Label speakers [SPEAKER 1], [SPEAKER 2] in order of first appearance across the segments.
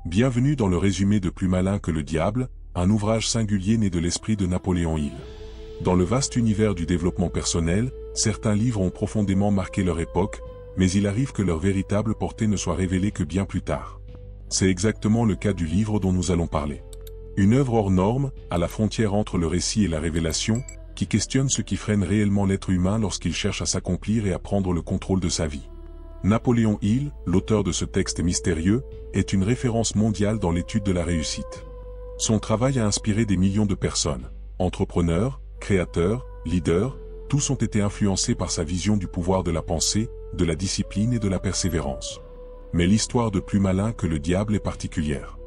[SPEAKER 1] Bienvenue dans le résumé de Plus malin que le diable, un ouvrage singulier né de l'esprit de Napoléon Hill. Dans le vaste univers du développement personnel, certains livres ont profondément marqué leur époque, mais il arrive que leur véritable portée ne soit révélée que bien plus tard. C'est exactement le cas du livre dont nous allons parler. Une œuvre hors norme, à la frontière entre le récit et la révélation, qui questionne ce qui freine réellement l'être humain lorsqu'il cherche à s'accomplir et à prendre le contrôle de sa vie. Napoléon Hill, l'auteur de ce texte mystérieux, est une référence mondiale dans l'étude de la réussite. Son travail a inspiré des millions de personnes, entrepreneurs, créateurs, leaders, tous ont été influencés par sa vision du pouvoir de la pensée, de la discipline et de la persévérance. Mais l'histoire de Plus malin que le diable est particulière.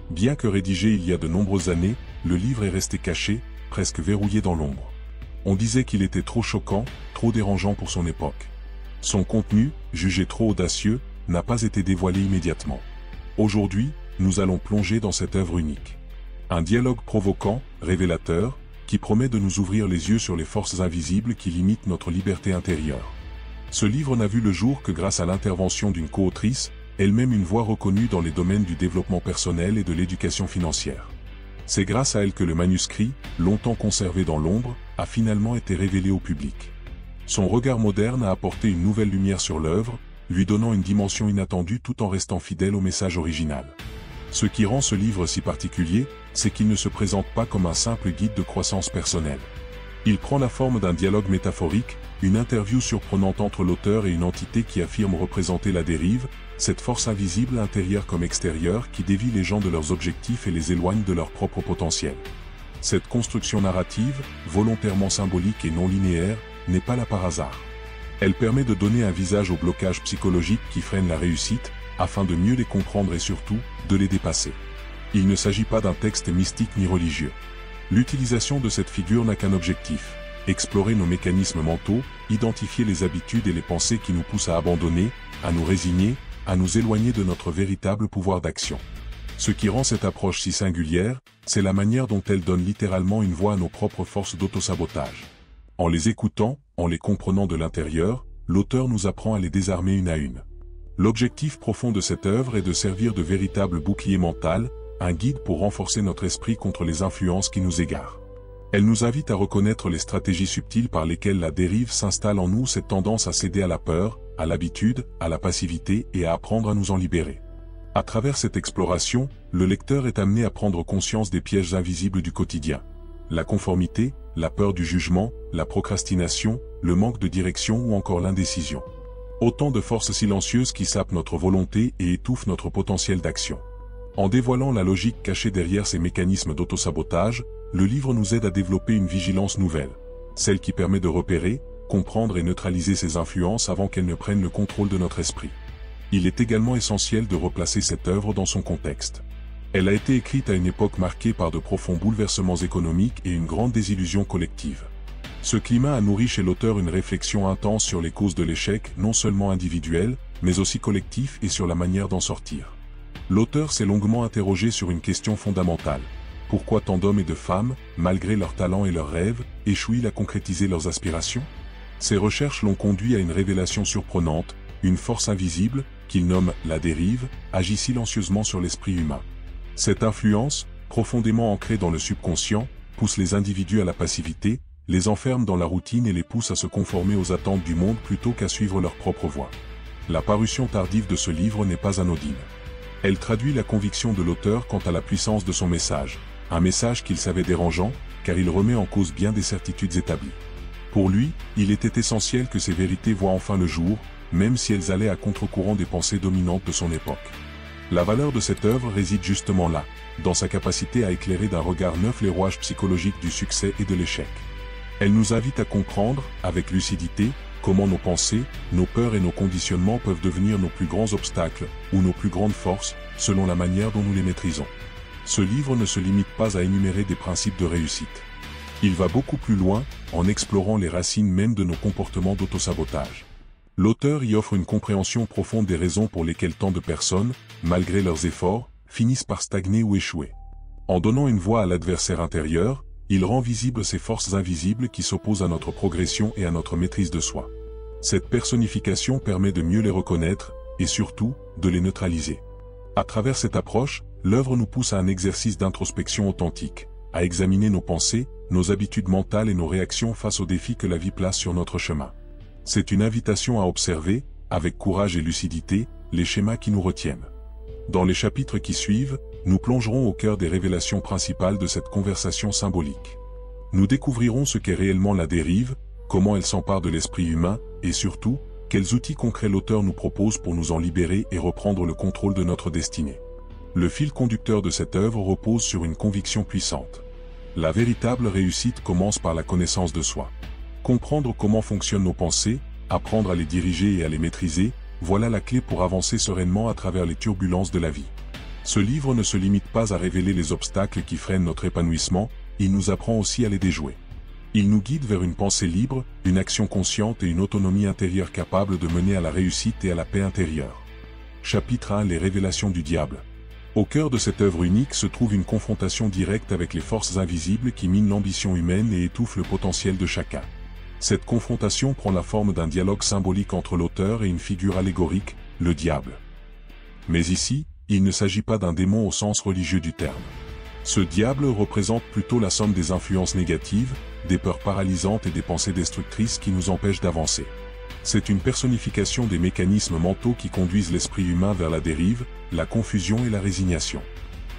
[SPEAKER 1] Bien que rédigé il y a de nombreuses années, le livre est resté caché, presque verrouillé dans l'ombre. On disait qu'il était trop choquant, trop dérangeant pour son époque. Son contenu, jugé trop audacieux, n'a pas été dévoilé immédiatement. Aujourd'hui, nous allons plonger dans cette œuvre unique. Un dialogue provoquant, révélateur, qui promet de nous ouvrir les yeux sur les forces invisibles qui limitent notre liberté intérieure. Ce livre n'a vu le jour que grâce à l'intervention d'une co-autrice, elle-même une voix reconnue dans les domaines du développement personnel et de l'éducation financière. C'est grâce à elle que le manuscrit, longtemps conservé dans l'ombre, a finalement été révélé au public. Son regard moderne a apporté une nouvelle lumière sur l'œuvre, lui donnant une dimension inattendue tout en restant fidèle au message original. Ce qui rend ce livre si particulier, c'est qu'il ne se présente pas comme un simple guide de croissance personnelle. Il prend la forme d'un dialogue métaphorique, une interview surprenante entre l'auteur et une entité qui affirme représenter la dérive, cette force invisible intérieure comme extérieure qui dévie les gens de leurs objectifs et les éloigne de leur propre potentiel. Cette construction narrative, volontairement symbolique et non linéaire, n'est pas là par hasard. Elle permet de donner un visage aux blocages psychologiques qui freinent la réussite, afin de mieux les comprendre et surtout, de les dépasser. Il ne s'agit pas d'un texte mystique ni religieux. L'utilisation de cette figure n'a qu'un objectif: explorer nos mécanismes mentaux, identifier les habitudes et les pensées qui nous poussent à abandonner, à nous résigner, à nous éloigner de notre véritable pouvoir d'action. Ce qui rend cette approche si singulière, c'est la manière dont elle donne littéralement une voix à nos propres forces d'autosabotage. En les écoutant, en les comprenant de l'intérieur, l'auteur nous apprend à les désarmer une à une. L'objectif profond de cette œuvre est de servir de véritable bouclier mental, un guide pour renforcer notre esprit contre les influences qui nous égarent. Elle nous invite à reconnaître les stratégies subtiles par lesquelles la dérive s'installe en nous, cette tendance à céder à la peur, à l'habitude, à la passivité et à apprendre à nous en libérer. À travers cette exploration, le lecteur est amené à prendre conscience des pièges invisibles du quotidien. La conformité, la peur du jugement, la procrastination, le manque de direction ou encore l'indécision. Autant de forces silencieuses qui sapent notre volonté et étouffent notre potentiel d'action. En dévoilant la logique cachée derrière ces mécanismes d'autosabotage, le livre nous aide à développer une vigilance nouvelle. Celle qui permet de repérer, comprendre et neutraliser ces influences avant qu'elles ne prennent le contrôle de notre esprit. Il est également essentiel de replacer cette œuvre dans son contexte. Elle a été écrite à une époque marquée par de profonds bouleversements économiques et une grande désillusion collective. Ce climat a nourri chez l'auteur une réflexion intense sur les causes de l'échec, non seulement individuel, mais aussi collectif et sur la manière d'en sortir. L'auteur s'est longuement interrogé sur une question fondamentale. Pourquoi tant d'hommes et de femmes, malgré leurs talents et leurs rêves, échouent-ils à concrétiser leurs aspirations? Ces recherches l'ont conduit à une révélation surprenante, une force invisible, qu'il nomme la dérive, agit silencieusement sur l'esprit humain. Cette influence, profondément ancrée dans le subconscient, pousse les individus à la passivité, les enferme dans la routine et les pousse à se conformer aux attentes du monde plutôt qu'à suivre leur propre voie. La parution tardive de ce livre n'est pas anodine. Elle traduit la conviction de l'auteur quant à la puissance de son message, un message qu'il savait dérangeant, car il remet en cause bien des certitudes établies. Pour lui, il était essentiel que ces vérités voient enfin le jour, même si elles allaient à contre-courant des pensées dominantes de son époque. La valeur de cette œuvre réside justement là, dans sa capacité à éclairer d'un regard neuf les rouages psychologiques du succès et de l'échec. Elle nous invite à comprendre, avec lucidité, comment nos pensées, nos peurs et nos conditionnements peuvent devenir nos plus grands obstacles, ou nos plus grandes forces, selon la manière dont nous les maîtrisons. Ce livre ne se limite pas à énumérer des principes de réussite. Il va beaucoup plus loin, en explorant les racines même de nos comportements d'autosabotage. L'auteur y offre une compréhension profonde des raisons pour lesquelles tant de personnes, malgré leurs efforts, finissent par stagner ou échouer. En donnant une voix à l'adversaire intérieur, il rend visibles ces forces invisibles qui s'opposent à notre progression et à notre maîtrise de soi. Cette personnification permet de mieux les reconnaître, et surtout, de les neutraliser. À travers cette approche, l'œuvre nous pousse à un exercice d'introspection authentique, à examiner nos pensées, nos habitudes mentales et nos réactions face aux défis que la vie place sur notre chemin. C'est une invitation à observer, avec courage et lucidité, les schémas qui nous retiennent. Dans les chapitres qui suivent, nous plongerons au cœur des révélations principales de cette conversation symbolique. Nous découvrirons ce qu'est réellement la dérive, comment elle s'empare de l'esprit humain, et surtout, quels outils concrets l'auteur nous propose pour nous en libérer et reprendre le contrôle de notre destinée. Le fil conducteur de cette œuvre repose sur une conviction puissante. La véritable réussite commence par la connaissance de soi. Comprendre comment fonctionnent nos pensées, apprendre à les diriger et à les maîtriser, voilà la clé pour avancer sereinement à travers les turbulences de la vie. Ce livre ne se limite pas à révéler les obstacles qui freinent notre épanouissement, il nous apprend aussi à les déjouer. Il nous guide vers une pensée libre, une action consciente et une autonomie intérieure capable de mener à la réussite et à la paix intérieure. Chapitre 1 : Les révélations du diable. Au cœur de cette œuvre unique se trouve une confrontation directe avec les forces invisibles qui minent l'ambition humaine et étouffent le potentiel de chacun. Cette confrontation prend la forme d'un dialogue symbolique entre l'auteur et une figure allégorique, le diable. Mais ici, il ne s'agit pas d'un démon au sens religieux du terme. Ce diable représente plutôt la somme des influences négatives, des peurs paralysantes et des pensées destructrices qui nous empêchent d'avancer. C'est une personnification des mécanismes mentaux qui conduisent l'esprit humain vers la dérive, la confusion et la résignation.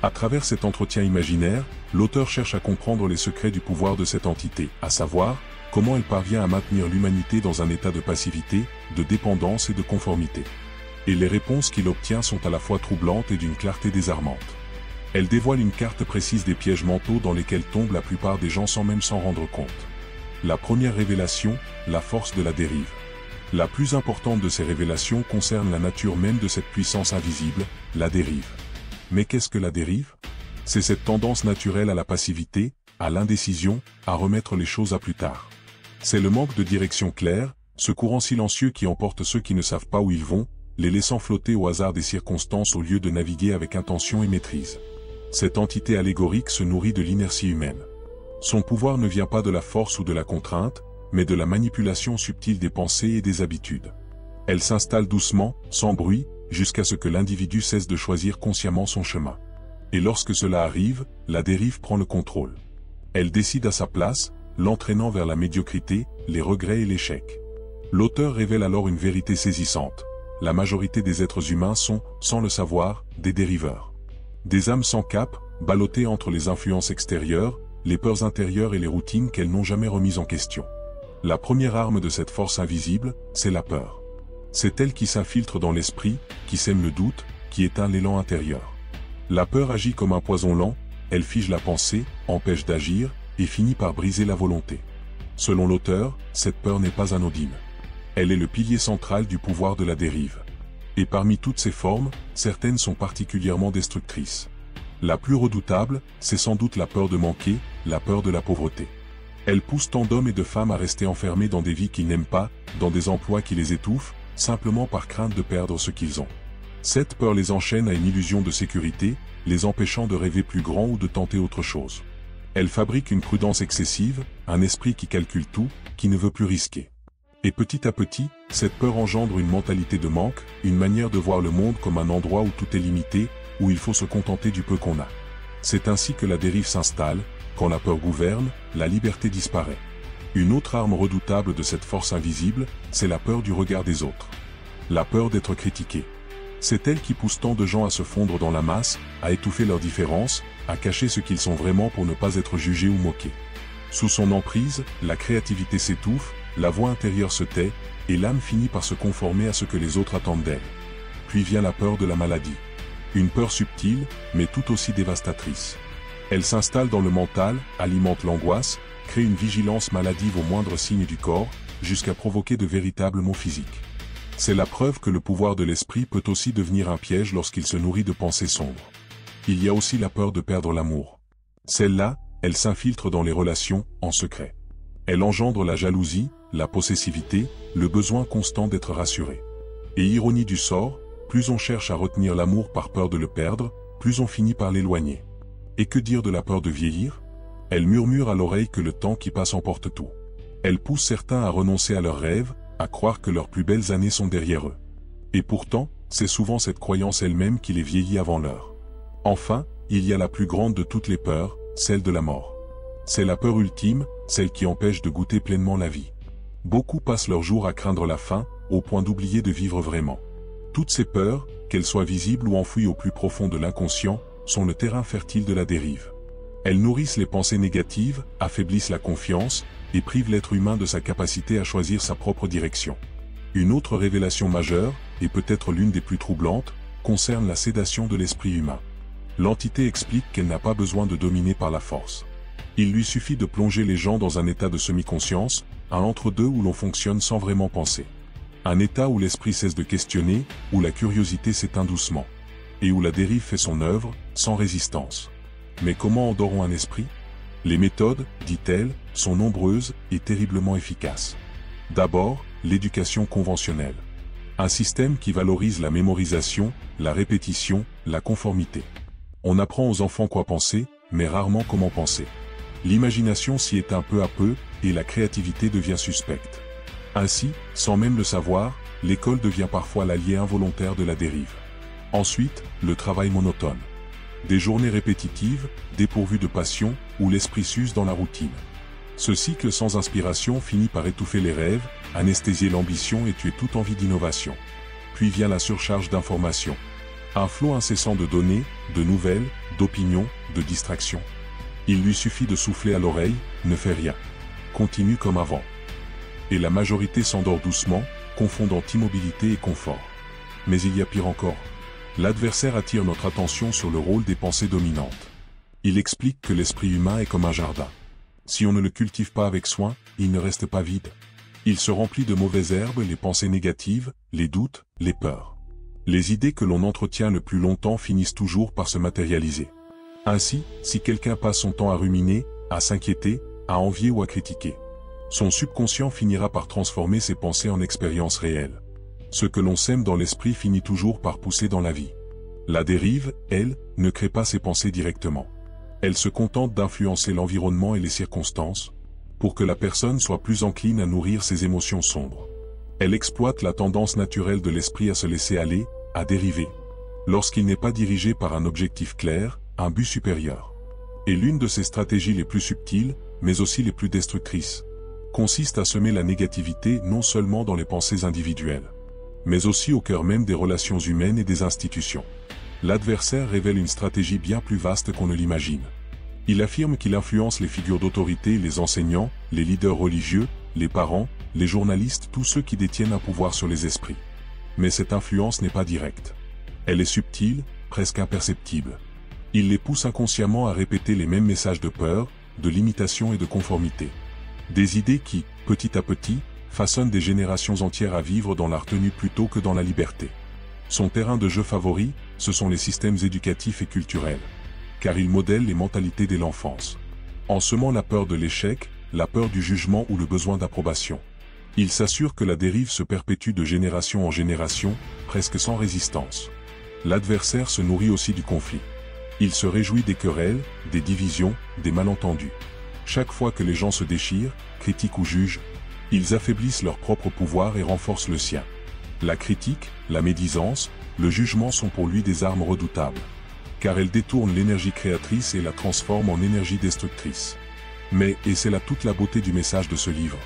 [SPEAKER 1] À travers cet entretien imaginaire, l'auteur cherche à comprendre les secrets du pouvoir de cette entité, à savoir, comment elle parvient à maintenir l'humanité dans un état de passivité, de dépendance et de conformité. Et les réponses qu'il obtient sont à la fois troublantes et d'une clarté désarmante. Elle dévoile une carte précise des pièges mentaux dans lesquels tombent la plupart des gens sans même s'en rendre compte. La première révélation, la force de la dérive. La plus importante de ces révélations concerne la nature même de cette puissance invisible, la dérive. Mais qu'est-ce que la dérive? C'est cette tendance naturelle à la passivité, à l'indécision, à remettre les choses à plus tard. C'est le manque de direction claire, ce courant silencieux qui emporte ceux qui ne savent pas où ils vont, les laissant flotter au hasard des circonstances au lieu de naviguer avec intention et maîtrise. Cette entité allégorique se nourrit de l'inertie humaine. Son pouvoir ne vient pas de la force ou de la contrainte, mais de la manipulation subtile des pensées et des habitudes. Elle s'installe doucement, sans bruit, jusqu'à ce que l'individu cesse de choisir consciemment son chemin. Et lorsque cela arrive, la dérive prend le contrôle. Elle décide à sa place, l'entraînant vers la médiocrité, les regrets et l'échec. L'auteur révèle alors une vérité saisissante. La majorité des êtres humains sont, sans le savoir, des dériveurs. Des âmes sans cap, ballottées entre les influences extérieures, les peurs intérieures et les routines qu'elles n'ont jamais remises en question. La première arme de cette force invisible, c'est la peur. C'est elle qui s'infiltre dans l'esprit, qui sème le doute, qui éteint l'élan intérieur. La peur agit comme un poison lent, elle fige la pensée, empêche d'agir, et finit par briser la volonté. Selon l'auteur, cette peur n'est pas anodine. Elle est le pilier central du pouvoir de la dérive. Et parmi toutes ses formes, certaines sont particulièrement destructrices. La plus redoutable, c'est sans doute la peur de manquer, la peur de la pauvreté. Elle pousse tant d'hommes et de femmes à rester enfermés dans des vies qu'ils n'aiment pas, dans des emplois qui les étouffent, simplement par crainte de perdre ce qu'ils ont. Cette peur les enchaîne à une illusion de sécurité, les empêchant de rêver plus grand ou de tenter autre chose. Elle fabrique une prudence excessive, un esprit qui calcule tout, qui ne veut plus risquer. Et petit à petit, cette peur engendre une mentalité de manque, une manière de voir le monde comme un endroit où tout est limité, où il faut se contenter du peu qu'on a. C'est ainsi que la dérive s'installe, quand la peur gouverne, la liberté disparaît. Une autre arme redoutable de cette force invisible, c'est la peur du regard des autres. La peur d'être critiqué. C'est elle qui pousse tant de gens à se fondre dans la masse, à étouffer leurs différences, à cacher ce qu'ils sont vraiment pour ne pas être jugés ou moqués. Sous son emprise, la créativité s'étouffe, la voix intérieure se tait, et l'âme finit par se conformer à ce que les autres attendent d'elle. Puis vient la peur de la maladie. Une peur subtile, mais tout aussi dévastatrice. Elle s'installe dans le mental, alimente l'angoisse, crée une vigilance maladive au moindre signe du corps, jusqu'à provoquer de véritables maux physiques. C'est la preuve que le pouvoir de l'esprit peut aussi devenir un piège lorsqu'il se nourrit de pensées sombres. Il y a aussi la peur de perdre l'amour. Celle-là, elle s'infiltre dans les relations, en secret. Elle engendre la jalousie, la possessivité, le besoin constant d'être rassuré. Et ironie du sort, plus on cherche à retenir l'amour par peur de le perdre, plus on finit par l'éloigner. Et que dire de la peur de vieillir? Elle murmure à l'oreille que le temps qui passe emporte tout. Elle pousse certains à renoncer à leurs rêves, à croire que leurs plus belles années sont derrière eux. Et pourtant, c'est souvent cette croyance elle-même qui les vieillit avant l'heure. Enfin, il y a la plus grande de toutes les peurs, celle de la mort. C'est la peur ultime, celle qui empêche de goûter pleinement la vie. Beaucoup passent leur jour à craindre la fin, au point d'oublier de vivre vraiment. Toutes ces peurs, qu'elles soient visibles ou enfouies au plus profond de l'inconscient, sont le terrain fertile de la dérive. Elles nourrissent les pensées négatives, affaiblissent la confiance, et privent l'être humain de sa capacité à choisir sa propre direction. Une autre révélation majeure, et peut-être l'une des plus troublantes, concerne la sédation de l'esprit humain. L'entité explique qu'elle n'a pas besoin de dominer par la force. Il lui suffit de plonger les gens dans un état de semi-conscience, un entre-deux où l'on fonctionne sans vraiment penser. Un état où l'esprit cesse de questionner, où la curiosité s'éteint doucement. Et où la dérive fait son œuvre, sans résistance. Mais comment endort-on un esprit? Les méthodes, dit-elle, sont nombreuses et terriblement efficaces. D'abord, l'éducation conventionnelle. Un système qui valorise la mémorisation, la répétition, la conformité. On apprend aux enfants quoi penser, mais rarement comment penser. L'imagination s'y éteint peu à peu, et la créativité devient suspecte. Ainsi, sans même le savoir, l'école devient parfois l'allié involontaire de la dérive. Ensuite, le travail monotone. Des journées répétitives, dépourvues de passion, où l'esprit s'use dans la routine. Ce cycle sans inspiration finit par étouffer les rêves, anesthésier l'ambition et tuer toute envie d'innovation. Puis vient la surcharge d'informations. Un flot incessant de données, de nouvelles, d'opinions, de distractions. Il lui suffit de souffler à l'oreille, ne fait rien. Continue comme avant. Et la majorité s'endort doucement, confondant immobilité et confort. Mais il y a pire encore. L'adversaire attire notre attention sur le rôle des pensées dominantes. Il explique que l'esprit humain est comme un jardin. Si on ne le cultive pas avec soin, il ne reste pas vide. Il se remplit de mauvaises herbes, les pensées négatives, les doutes, les peurs. Les idées que l'on entretient le plus longtemps finissent toujours par se matérialiser. Ainsi, si quelqu'un passe son temps à ruminer, à s'inquiéter, à envier ou à critiquer, son subconscient finira par transformer ses pensées en expériences réelles. Ce que l'on sème dans l'esprit finit toujours par pousser dans la vie. La dérive, elle, ne crée pas ses pensées directement. Elle se contente d'influencer l'environnement et les circonstances, pour que la personne soit plus encline à nourrir ses émotions sombres. Elle exploite la tendance naturelle de l'esprit à se laisser aller, à dériver, lorsqu'il n'est pas dirigé par un objectif clair, un but supérieur. Et l'une de ses stratégies les plus subtiles, mais aussi les plus destructrices, consiste à semer la négativité non seulement dans les pensées individuelles, mais aussi au cœur même des relations humaines et des institutions. L'adversaire révèle une stratégie bien plus vaste qu'on ne l'imagine. Il affirme qu'il influence les figures d'autorité, les enseignants, les leaders religieux, les parents, les journalistes, tous ceux qui détiennent un pouvoir sur les esprits. Mais cette influence n'est pas directe. Elle est subtile, presque imperceptible. Il les pousse inconsciemment à répéter les mêmes messages de peur, de limitation et de conformité. Des idées qui, petit à petit, façonnent des générations entières à vivre dans la retenue plutôt que dans la liberté. Son terrain de jeu favori, ce sont les systèmes éducatifs et culturels. Car il modèle les mentalités dès l'enfance. En semant la peur de l'échec, la peur du jugement ou le besoin d'approbation. Il s'assure que la dérive se perpétue de génération en génération, presque sans résistance. L'adversaire se nourrit aussi du conflit. Il se réjouit des querelles, des divisions, des malentendus. Chaque fois que les gens se déchirent, critiquent ou jugent, ils affaiblissent leur propre pouvoir et renforcent le sien. La critique, la médisance, le jugement sont pour lui des armes redoutables. Car elles détournent l'énergie créatrice et la transforment en énergie destructrice. Mais, et c'est là toute la beauté du message de ce livre,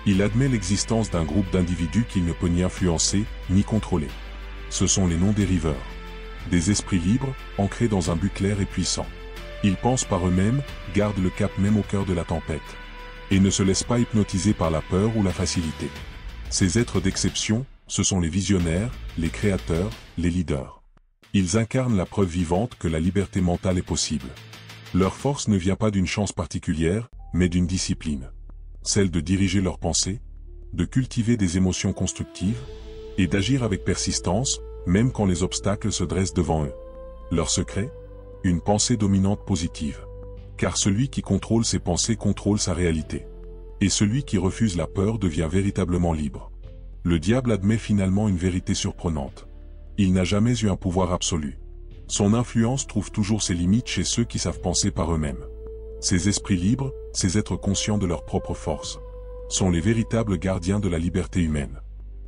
[SPEAKER 1] il admet l'existence d'un groupe d'individus qu'il ne peut ni influencer, ni contrôler. Ce sont les non-dériveurs. Des esprits libres, ancrés dans un but clair et puissant. Ils pensent par eux-mêmes, gardent le cap même au cœur de la tempête. Et ne se laissent pas hypnotiser par la peur ou la facilité. Ces êtres d'exception, ce sont les visionnaires, les créateurs, les leaders. Ils incarnent la preuve vivante que la liberté mentale est possible. Leur force ne vient pas d'une chance particulière, mais d'une discipline. Celle de diriger leurs pensées, de cultiver des émotions constructives, et d'agir avec persistance, même quand les obstacles se dressent devant eux. Leur secret? Une pensée dominante positive. Car celui qui contrôle ses pensées contrôle sa réalité. Et celui qui refuse la peur devient véritablement libre. Le diable admet finalement une vérité surprenante. Il n'a jamais eu un pouvoir absolu. Son influence trouve toujours ses limites chez ceux qui savent penser par eux-mêmes. Ces esprits libres, ces êtres conscients de leur propre force, sont les véritables gardiens de la liberté humaine.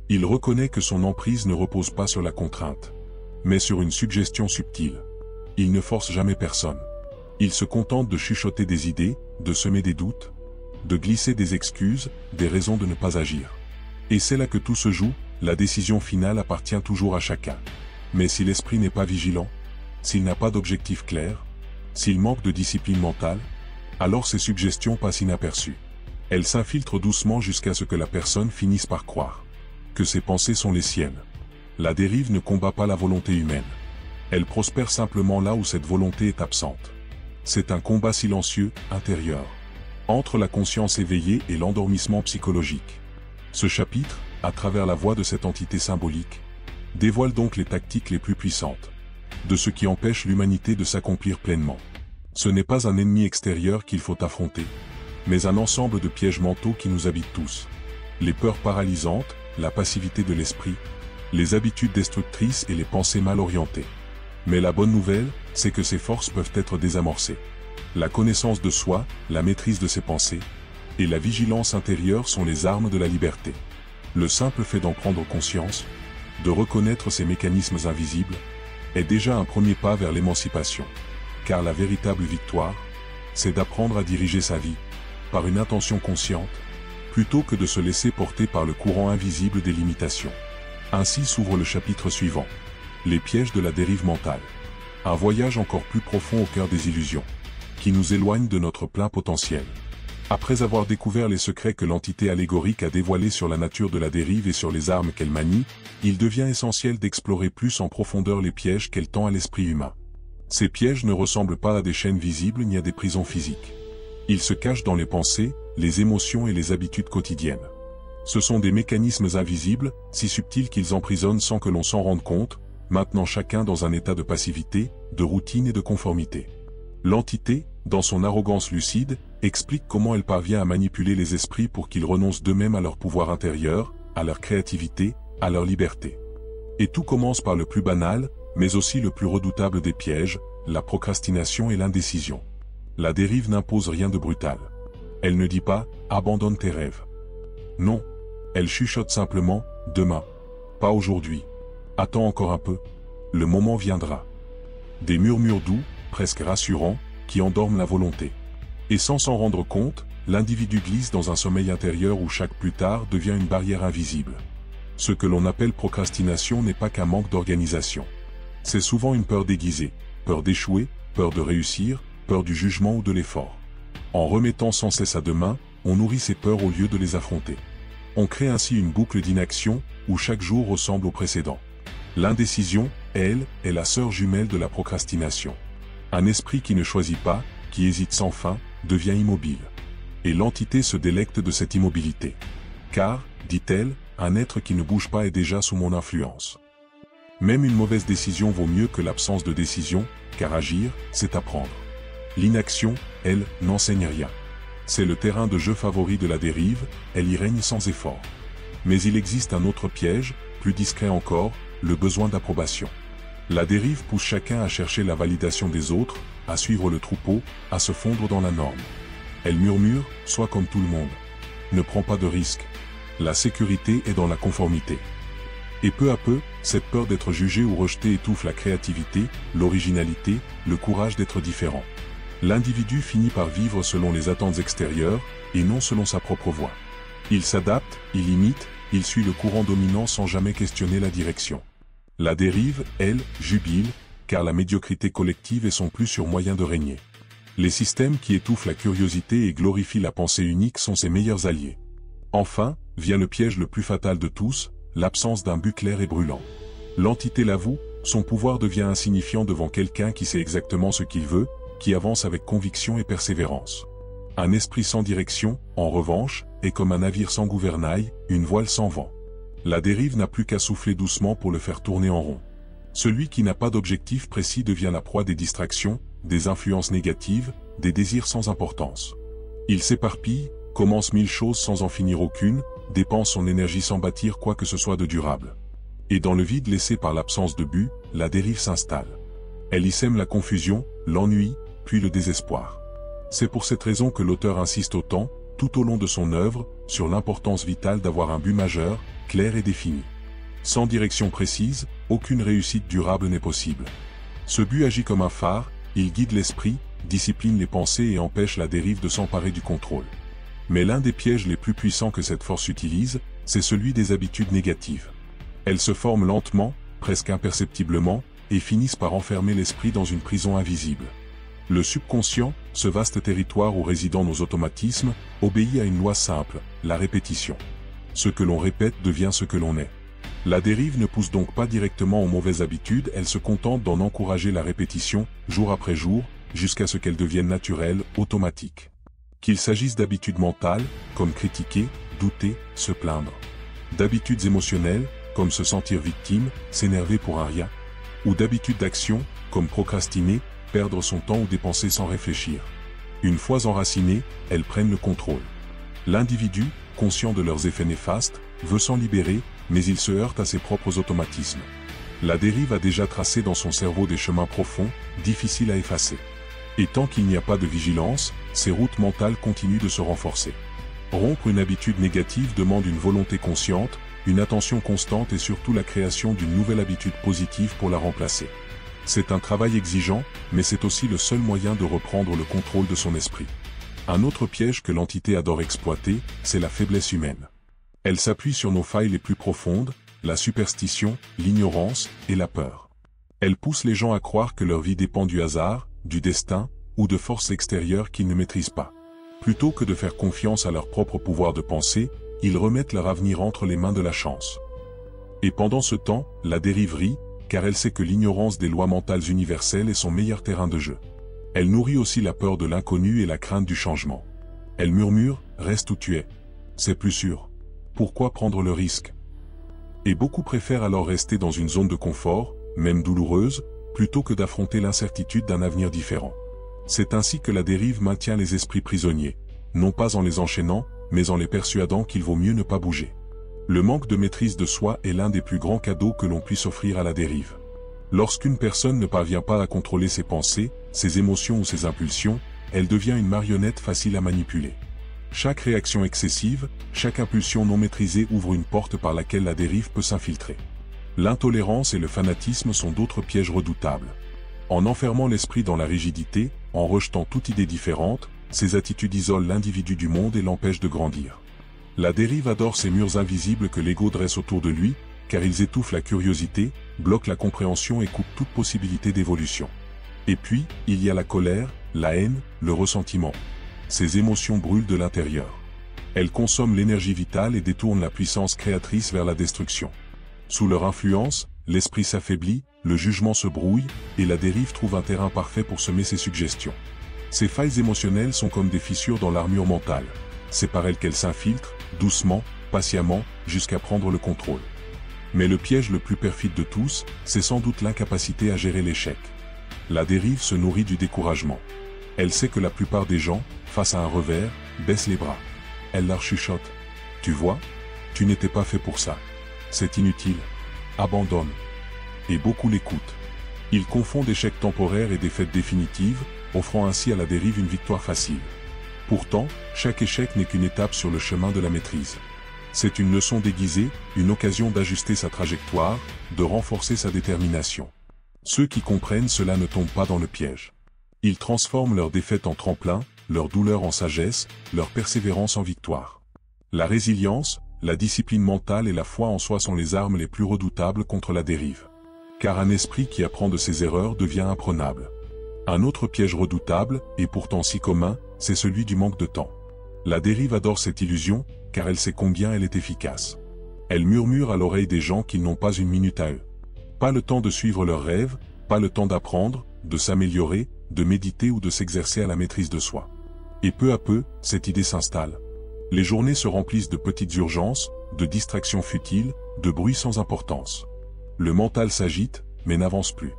[SPEAKER 1] Il reconnaît que son emprise ne repose pas sur la contrainte, mais sur une suggestion subtile. Il ne force jamais personne. Il se contente de chuchoter des idées, de semer des doutes, de glisser des excuses, des raisons de ne pas agir. Et c'est là que tout se joue, la décision finale appartient toujours à chacun. Mais si l'esprit n'est pas vigilant, s'il n'a pas d'objectif clair, s'il manque de discipline mentale, alors ces suggestions passent inaperçues. Elles s'infiltrent doucement jusqu'à ce que la personne finisse par croire que ses pensées sont les siennes. La dérive ne combat pas la volonté humaine. Elle prospère simplement là où cette volonté est absente. C'est un combat silencieux, intérieur, entre la conscience éveillée et l'endormissement psychologique. Ce chapitre, à travers la voix de cette entité symbolique, dévoile donc les tactiques les plus puissantes de ce qui empêche l'humanité de s'accomplir pleinement. Ce n'est pas un ennemi extérieur qu'il faut affronter, mais un ensemble de pièges mentaux qui nous habitent tous. Les peurs paralysantes, la passivité de l'esprit, les habitudes destructrices et les pensées mal orientées. Mais la bonne nouvelle, c'est que ces forces peuvent être désamorcées. La connaissance de soi, la maîtrise de ses pensées, et la vigilance intérieure sont les armes de la liberté. Le simple fait d'en prendre conscience, de reconnaître ces mécanismes invisibles, est déjà un premier pas vers l'émancipation. Car la véritable victoire, c'est d'apprendre à diriger sa vie, par une intention consciente, plutôt que de se laisser porter par le courant invisible des limitations. Ainsi s'ouvre le chapitre suivant. Les pièges de la dérive mentale. Un voyage encore plus profond au cœur des illusions, qui nous éloigne de notre plein potentiel. Après avoir découvert les secrets que l'entité allégorique a dévoilés sur la nature de la dérive et sur les armes qu'elle manie, il devient essentiel d'explorer plus en profondeur les pièges qu'elle tend à l'esprit humain. Ces pièges ne ressemblent pas à des chaînes visibles ni à des prisons physiques. Ils se cachent dans les pensées, les émotions et les habitudes quotidiennes. Ce sont des mécanismes invisibles, si subtils qu'ils emprisonnent sans que l'on s'en rende compte, maintenant chacun dans un état de passivité, de routine et de conformité. L'entité, dans son arrogance lucide, explique comment elle parvient à manipuler les esprits pour qu'ils renoncent d'eux-mêmes à leur pouvoir intérieur, à leur créativité, à leur liberté. Et tout commence par le plus banal, mais aussi le plus redoutable des pièges, la procrastination et l'indécision. La dérive n'impose rien de brutal. Elle ne dit pas « abandonne tes rêves ». Non, elle chuchote simplement « demain ». Pas aujourd'hui. Attends encore un peu. Le moment viendra. Des murmures doux, presque rassurants, qui endorment la volonté. Et sans s'en rendre compte, l'individu glisse dans un sommeil intérieur où chaque plus tard devient une barrière invisible. Ce que l'on appelle procrastination n'est pas qu'un manque d'organisation. C'est souvent une peur déguisée, peur d'échouer, peur de réussir, peur du jugement ou de l'effort. En remettant sans cesse à demain, on nourrit ces peurs au lieu de les affronter. On crée ainsi une boucle d'inaction, où chaque jour ressemble au précédent. L'indécision, elle, est la sœur jumelle de la procrastination. Un esprit qui ne choisit pas, qui hésite sans fin, devient immobile. Et l'entité se délecte de cette immobilité. Car, dit-elle, un être qui ne bouge pas est déjà sous mon influence. Même une mauvaise décision vaut mieux que l'absence de décision, car agir, c'est apprendre. L'inaction, elle, n'enseigne rien. C'est le terrain de jeu favori de la dérive, elle y règne sans effort. Mais il existe un autre piège, plus discret encore, le besoin d'approbation. La dérive pousse chacun à chercher la validation des autres, à suivre le troupeau, à se fondre dans la norme. Elle murmure, sois comme tout le monde. Ne prends pas de risques. La sécurité est dans la conformité. Et peu à peu, cette peur d'être jugé ou rejeté étouffe la créativité, l'originalité, le courage d'être différent. L'individu finit par vivre selon les attentes extérieures, et non selon sa propre voie. Il s'adapte, il imite, il suit le courant dominant sans jamais questionner la direction. La dérive, elle, jubile, car la médiocrité collective est son plus sûr moyen de régner. Les systèmes qui étouffent la curiosité et glorifient la pensée unique sont ses meilleurs alliés. Enfin, vient le piège le plus fatal de tous, l'absence d'un but clair et brûlant. L'entité l'avoue, son pouvoir devient insignifiant devant quelqu'un qui sait exactement ce qu'il veut, qui avance avec conviction et persévérance. Un esprit sans direction, en revanche, est comme un navire sans gouvernail, une voile sans vent. La dérive n'a plus qu'à souffler doucement pour le faire tourner en rond. Celui qui n'a pas d'objectif précis devient la proie des distractions, des influences négatives, des désirs sans importance. Il s'éparpille, commence 1000 choses sans en finir aucune, dépense son énergie sans bâtir quoi que ce soit de durable. Et dans le vide laissé par l'absence de but, la dérive s'installe. Elle y sème la confusion, l'ennui, puis le désespoir. C'est pour cette raison que l'auteur insiste autant, tout au long de son œuvre, sur l'importance vitale d'avoir un but majeur, clair et défini. Sans direction précise, aucune réussite durable n'est possible. Ce but agit comme un phare, il guide l'esprit, discipline les pensées et empêche la dérive de s'emparer du contrôle. Mais l'un des pièges les plus puissants que cette force utilise, c'est celui des habitudes négatives. Elles se forment lentement, presque imperceptiblement, et finissent par enfermer l'esprit dans une prison invisible. Le subconscient, ce vaste territoire où résident nos automatismes, obéit à une loi simple, la répétition. Ce que l'on répète devient ce que l'on est. La dérive ne pousse donc pas directement aux mauvaises habitudes, elle se contente d'en encourager la répétition, jour après jour, jusqu'à ce qu'elles deviennent naturelles, automatiques. Qu'il s'agisse d'habitudes mentales, comme critiquer, douter, se plaindre. D'habitudes émotionnelles, comme se sentir victime, s'énerver pour un rien. Ou d'habitudes d'action, comme procrastiner, perdre son temps ou dépenser sans réfléchir. Une fois enracinées, elles prennent le contrôle. L'individu, conscient de leurs effets néfastes, veut s'en libérer, mais il se heurte à ses propres automatismes. La dérive a déjà tracé dans son cerveau des chemins profonds, difficiles à effacer. Et tant qu'il n'y a pas de vigilance, ces routes mentales continuent de se renforcer. Rompre une habitude négative demande une volonté consciente, une attention constante et surtout la création d'une nouvelle habitude positive pour la remplacer. C'est un travail exigeant, mais c'est aussi le seul moyen de reprendre le contrôle de son esprit. Un autre piège que l'entité adore exploiter, c'est la faiblesse humaine. Elle s'appuie sur nos failles les plus profondes, la superstition, l'ignorance et la peur. Elle pousse les gens à croire que leur vie dépend du hasard, du destin, ou de forces extérieures qu'ils ne maîtrisent pas. Plutôt que de faire confiance à leur propre pouvoir de penser, ils remettent leur avenir entre les mains de la chance. Et pendant ce temps, la dérive rit, car elle sait que l'ignorance des lois mentales universelles est son meilleur terrain de jeu. Elle nourrit aussi la peur de l'inconnu et la crainte du changement. Elle murmure, « Reste où tu es. C'est plus sûr. Pourquoi prendre le risque ?» Et beaucoup préfèrent alors rester dans une zone de confort, même douloureuse, plutôt que d'affronter l'incertitude d'un avenir différent. C'est ainsi que la dérive maintient les esprits prisonniers, non pas en les enchaînant, mais en les persuadant qu'il vaut mieux ne pas bouger. Le manque de maîtrise de soi est l'un des plus grands cadeaux que l'on puisse offrir à la dérive. Lorsqu'une personne ne parvient pas à contrôler ses pensées, ses émotions ou ses impulsions, elle devient une marionnette facile à manipuler. Chaque réaction excessive, chaque impulsion non maîtrisée ouvre une porte par laquelle la dérive peut s'infiltrer. L'intolérance et le fanatisme sont d'autres pièges redoutables. En enfermant l'esprit dans la rigidité, en rejetant toute idée différente, ces attitudes isolent l'individu du monde et l'empêchent de grandir. La dérive adore ces murs invisibles que l'ego dresse autour de lui, car ils étouffent la curiosité, bloquent la compréhension et coupent toute possibilité d'évolution. Et puis, il y a la colère, la haine, le ressentiment. Ces émotions brûlent de l'intérieur. Elles consomment l'énergie vitale et détournent la puissance créatrice vers la destruction. Sous leur influence, l'esprit s'affaiblit, le jugement se brouille, et la dérive trouve un terrain parfait pour semer ses suggestions. Ces failles émotionnelles sont comme des fissures dans l'armure mentale. C'est par elles qu'elles s'infiltrent, doucement, patiemment, jusqu'à prendre le contrôle. Mais le piège le plus perfide de tous, c'est sans doute l'incapacité à gérer l'échec. La dérive se nourrit du découragement. Elle sait que la plupart des gens, face à un revers, baissent les bras. Elle leur chuchote. « Tu vois, tu n'étais pas fait pour ça. C'est inutile. Abandonne. » Et beaucoup l'écoutent. Ils confondent échec temporaire et défaite définitive, offrant ainsi à la dérive une victoire facile. Pourtant, chaque échec n'est qu'une étape sur le chemin de la maîtrise. C'est une leçon déguisée, une occasion d'ajuster sa trajectoire, de renforcer sa détermination. Ceux qui comprennent cela ne tombent pas dans le piège. Ils transforment leur défaite en tremplin, leur douleur en sagesse, leur persévérance en victoire. La résilience, la discipline mentale et la foi en soi sont les armes les plus redoutables contre la dérive. Car un esprit qui apprend de ses erreurs devient imprenable. Un autre piège redoutable, et pourtant si commun, c'est celui du manque de temps. La dérive adore cette illusion, car elle sait combien elle est efficace. Elle murmure à l'oreille des gens qu'ils n'ont pas une minute à eux. Pas le temps de suivre leurs rêves, pas le temps d'apprendre, de s'améliorer, de méditer ou de s'exercer à la maîtrise de soi. Et peu à peu, cette idée s'installe. Les journées se remplissent de petites urgences, de distractions futiles, de bruits sans importance. Le mental s'agite, mais n'avance plus.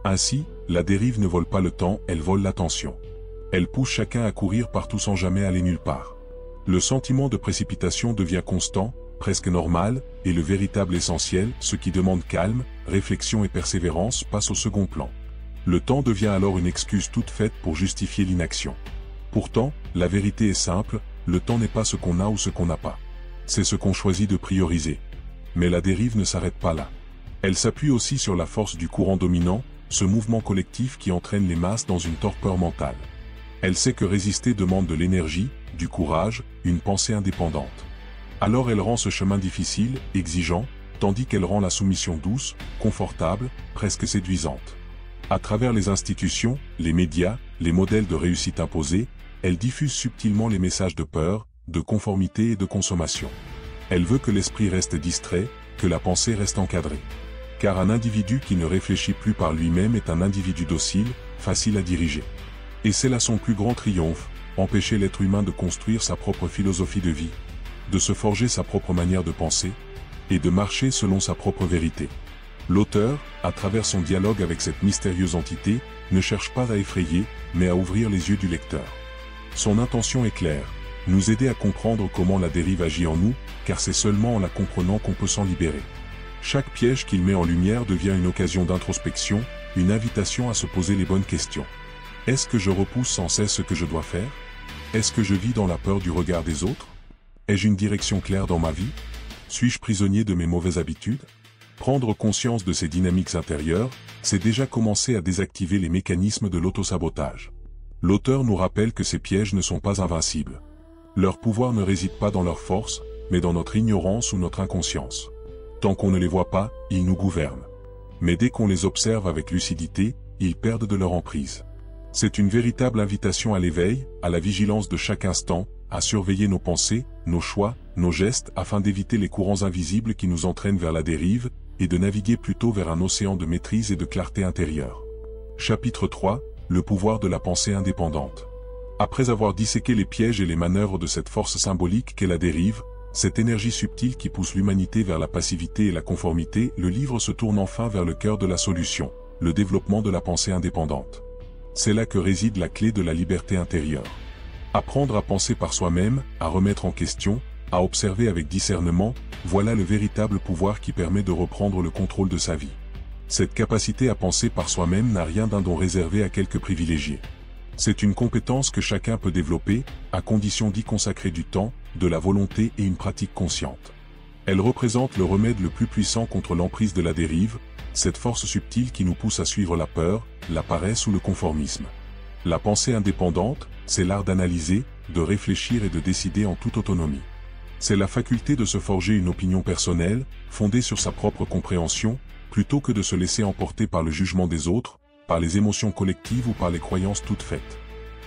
[SPEAKER 1] Ainsi, la dérive ne vole pas le temps, elle vole l'attention. Elle pousse chacun à courir partout sans jamais aller nulle part. Le sentiment de précipitation devient constant, presque normal, et le véritable essentiel, ce qui demande calme, réflexion et persévérance, passe au second plan. Le temps devient alors une excuse toute faite pour justifier l'inaction. Pourtant, la vérité est simple, le temps n'est pas ce qu'on a ou ce qu'on n'a pas. C'est ce qu'on choisit de prioriser. Mais la dérive ne s'arrête pas là. Elle s'appuie aussi sur la force du courant dominant, ce mouvement collectif qui entraîne les masses dans une torpeur mentale. Elle sait que résister demande de l'énergie, du courage, une pensée indépendante. Alors elle rend ce chemin difficile, exigeant, tandis qu'elle rend la soumission douce, confortable, presque séduisante. À travers les institutions, les médias, les modèles de réussite imposés, elle diffuse subtilement les messages de peur, de conformité et de consommation. Elle veut que l'esprit reste distrait, que la pensée reste encadrée. Car un individu qui ne réfléchit plus par lui-même est un individu docile, facile à diriger. Et c'est là son plus grand triomphe, empêcher l'être humain de construire sa propre philosophie de vie, de se forger sa propre manière de penser, et de marcher selon sa propre vérité. L'auteur, à travers son dialogue avec cette mystérieuse entité, ne cherche pas à effrayer, mais à ouvrir les yeux du lecteur. Son intention est claire, nous aider à comprendre comment la dérive agit en nous, car c'est seulement en la comprenant qu'on peut s'en libérer. Chaque piège qu'il met en lumière devient une occasion d'introspection, une invitation à se poser les bonnes questions. Est-ce que je repousse sans cesse ce que je dois faire? Est-ce que je vis dans la peur du regard des autres? Ai-je une direction claire dans ma vie? Suis-je prisonnier de mes mauvaises habitudes? Prendre conscience de ces dynamiques intérieures, c'est déjà commencer à désactiver les mécanismes de l'autosabotage. L'auteur nous rappelle que ces pièges ne sont pas invincibles. Leur pouvoir ne réside pas dans leur force, mais dans notre ignorance ou notre inconscience. Tant qu'on ne les voit pas, ils nous gouvernent. Mais dès qu'on les observe avec lucidité, ils perdent de leur emprise. C'est une véritable invitation à l'éveil, à la vigilance de chaque instant, à surveiller nos pensées, nos choix, nos gestes afin d'éviter les courants invisibles qui nous entraînent vers la dérive, et de naviguer plutôt vers un océan de maîtrise et de clarté intérieure. Chapitre 3, le pouvoir de la pensée indépendante. Après avoir disséqué les pièges et les manœuvres de cette force symbolique qu'est la dérive, cette énergie subtile qui pousse l'humanité vers la passivité et la conformité, le livre se tourne enfin vers le cœur de la solution, le développement de la pensée indépendante. C'est là que réside la clé de la liberté intérieure. Apprendre à penser par soi-même, à remettre en question, à observer avec discernement, voilà le véritable pouvoir qui permet de reprendre le contrôle de sa vie. Cette capacité à penser par soi-même n'a rien d'un don réservé à quelques privilégiés. C'est une compétence que chacun peut développer, à condition d'y consacrer du temps, de la volonté et une pratique consciente. Elle représente le remède le plus puissant contre l'emprise de la dérive, cette force subtile qui nous pousse à suivre la peur, la paresse ou le conformisme. La pensée indépendante, c'est l'art d'analyser, de réfléchir et de décider en toute autonomie. C'est la faculté de se forger une opinion personnelle, fondée sur sa propre compréhension, plutôt que de se laisser emporter par le jugement des autres, par les émotions collectives ou par les croyances toutes faites.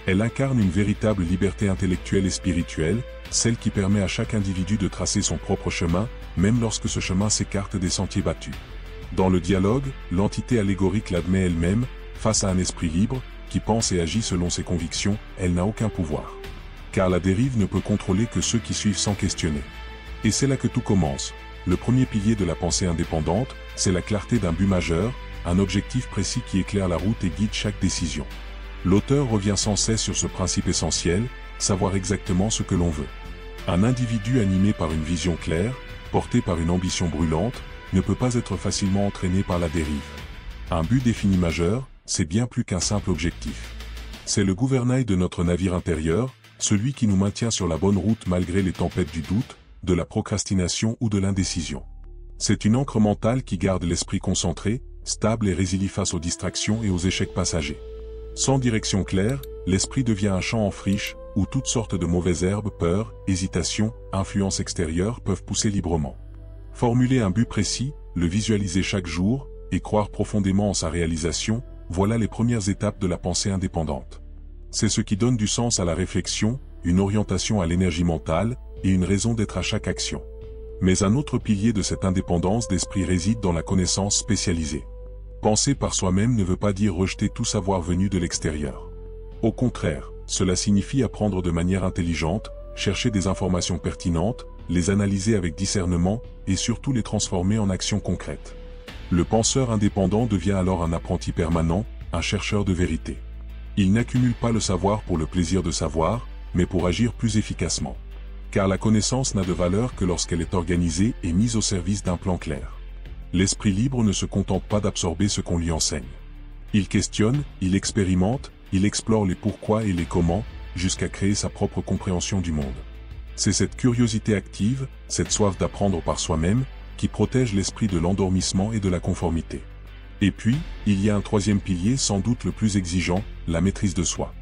[SPEAKER 1] Elle incarne une véritable liberté intellectuelle et spirituelle, celle qui permet à chaque individu de tracer son propre chemin, même lorsque ce chemin s'écarte des sentiers battus. Dans le dialogue, l'entité allégorique l'admet elle-même, face à un esprit libre, qui pense et agit selon ses convictions, elle n'a aucun pouvoir. Car la dérive ne peut contrôler que ceux qui suivent sans questionner. Et c'est là que tout commence. Le premier pilier de la pensée indépendante, c'est la clarté d'un but majeur, un objectif précis qui éclaire la route et guide chaque décision. L'auteur revient sans cesse sur ce principe essentiel, savoir exactement ce que l'on veut. Un individu animé par une vision claire, porté par une ambition brûlante, ne peut pas être facilement entraîné par la dérive. Un but défini majeur, c'est bien plus qu'un simple objectif. C'est le gouvernail de notre navire intérieur, celui qui nous maintient sur la bonne route malgré les tempêtes du doute, de la procrastination ou de l'indécision. C'est une ancre mentale qui garde l'esprit concentré, stable et résilie face aux distractions et aux échecs passagers. Sans direction claire, l'esprit devient un champ en friche, où toutes sortes de mauvaises herbes, peur, hésitation, influences extérieures peuvent pousser librement. Formuler un but précis, le visualiser chaque jour, et croire profondément en sa réalisation, voilà les premières étapes de la pensée indépendante. C'est ce qui donne du sens à la réflexion, une orientation à l'énergie mentale, et une raison d'être à chaque action. Mais un autre pilier de cette indépendance d'esprit réside dans la connaissance spécialisée. Penser par soi-même ne veut pas dire rejeter tout savoir venu de l'extérieur. Au contraire, cela signifie apprendre de manière intelligente, chercher des informations pertinentes, les analyser avec discernement, et surtout les transformer en actions concrètes. Le penseur indépendant devient alors un apprenti permanent, un chercheur de vérité. Il n'accumule pas le savoir pour le plaisir de savoir, mais pour agir plus efficacement. Car la connaissance n'a de valeur que lorsqu'elle est organisée et mise au service d'un plan clair. L'esprit libre ne se contente pas d'absorber ce qu'on lui enseigne. Il questionne, il expérimente, il explore les pourquoi et les comment, jusqu'à créer sa propre compréhension du monde. C'est cette curiosité active, cette soif d'apprendre par soi-même, qui protège l'esprit de l'endormissement et de la conformité. Et puis, il y a un troisième pilier sans doute le plus exigeant, la maîtrise de soi.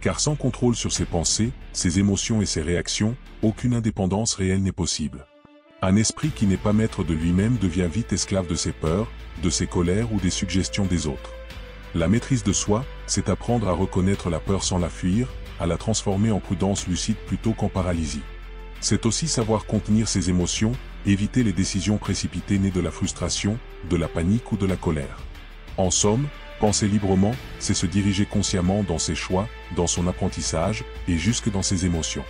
[SPEAKER 1] Car sans contrôle sur ses pensées, ses émotions et ses réactions, aucune indépendance réelle n'est possible. Un esprit qui n'est pas maître de lui-même devient vite esclave de ses peurs, de ses colères ou des suggestions des autres. La maîtrise de soi, c'est apprendre à reconnaître la peur sans la fuir, à la transformer en prudence lucide plutôt qu'en paralysie. C'est aussi savoir contenir ses émotions, éviter les décisions précipitées nées de la frustration, de la panique ou de la colère. En somme, penser librement, c'est se diriger consciemment dans ses choix, dans son apprentissage, et jusque dans ses émotions.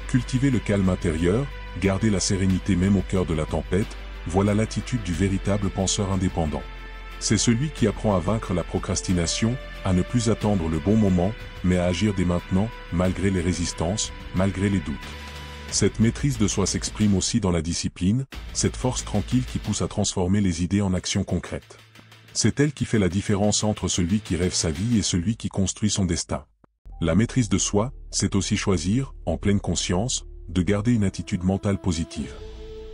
[SPEAKER 1] Cultiver le calme intérieur, garder la sérénité même au cœur de la tempête, voilà l'attitude du véritable penseur indépendant. C'est celui qui apprend à vaincre la procrastination, à ne plus attendre le bon moment, mais à agir dès maintenant, malgré les résistances, malgré les doutes. Cette maîtrise de soi s'exprime aussi dans la discipline, cette force tranquille qui pousse à transformer les idées en actions concrètes. C'est elle qui fait la différence entre celui qui rêve sa vie et celui qui construit son destin. La maîtrise de soi, c'est aussi choisir, en pleine conscience, de garder une attitude mentale positive.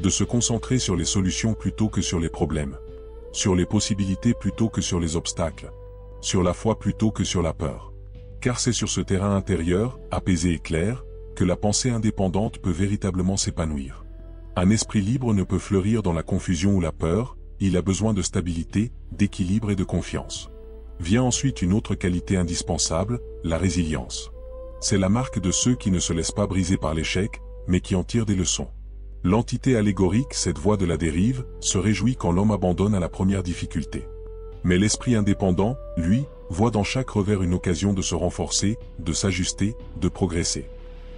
[SPEAKER 1] De se concentrer sur les solutions plutôt que sur les problèmes. Sur les possibilités plutôt que sur les obstacles. Sur la foi plutôt que sur la peur. Car c'est sur ce terrain intérieur, apaisé et clair, que la pensée indépendante peut véritablement s'épanouir. Un esprit libre ne peut fleurir dans la confusion ou la peur, il a besoin de stabilité, d'équilibre et de confiance. Vient ensuite une autre qualité indispensable, la résilience. C'est la marque de ceux qui ne se laissent pas briser par l'échec, mais qui en tirent des leçons. L'entité allégorique, cette voie de la dérive, se réjouit quand l'homme abandonne à la première difficulté. Mais l'esprit indépendant, lui, voit dans chaque revers une occasion de se renforcer, de s'ajuster, de progresser.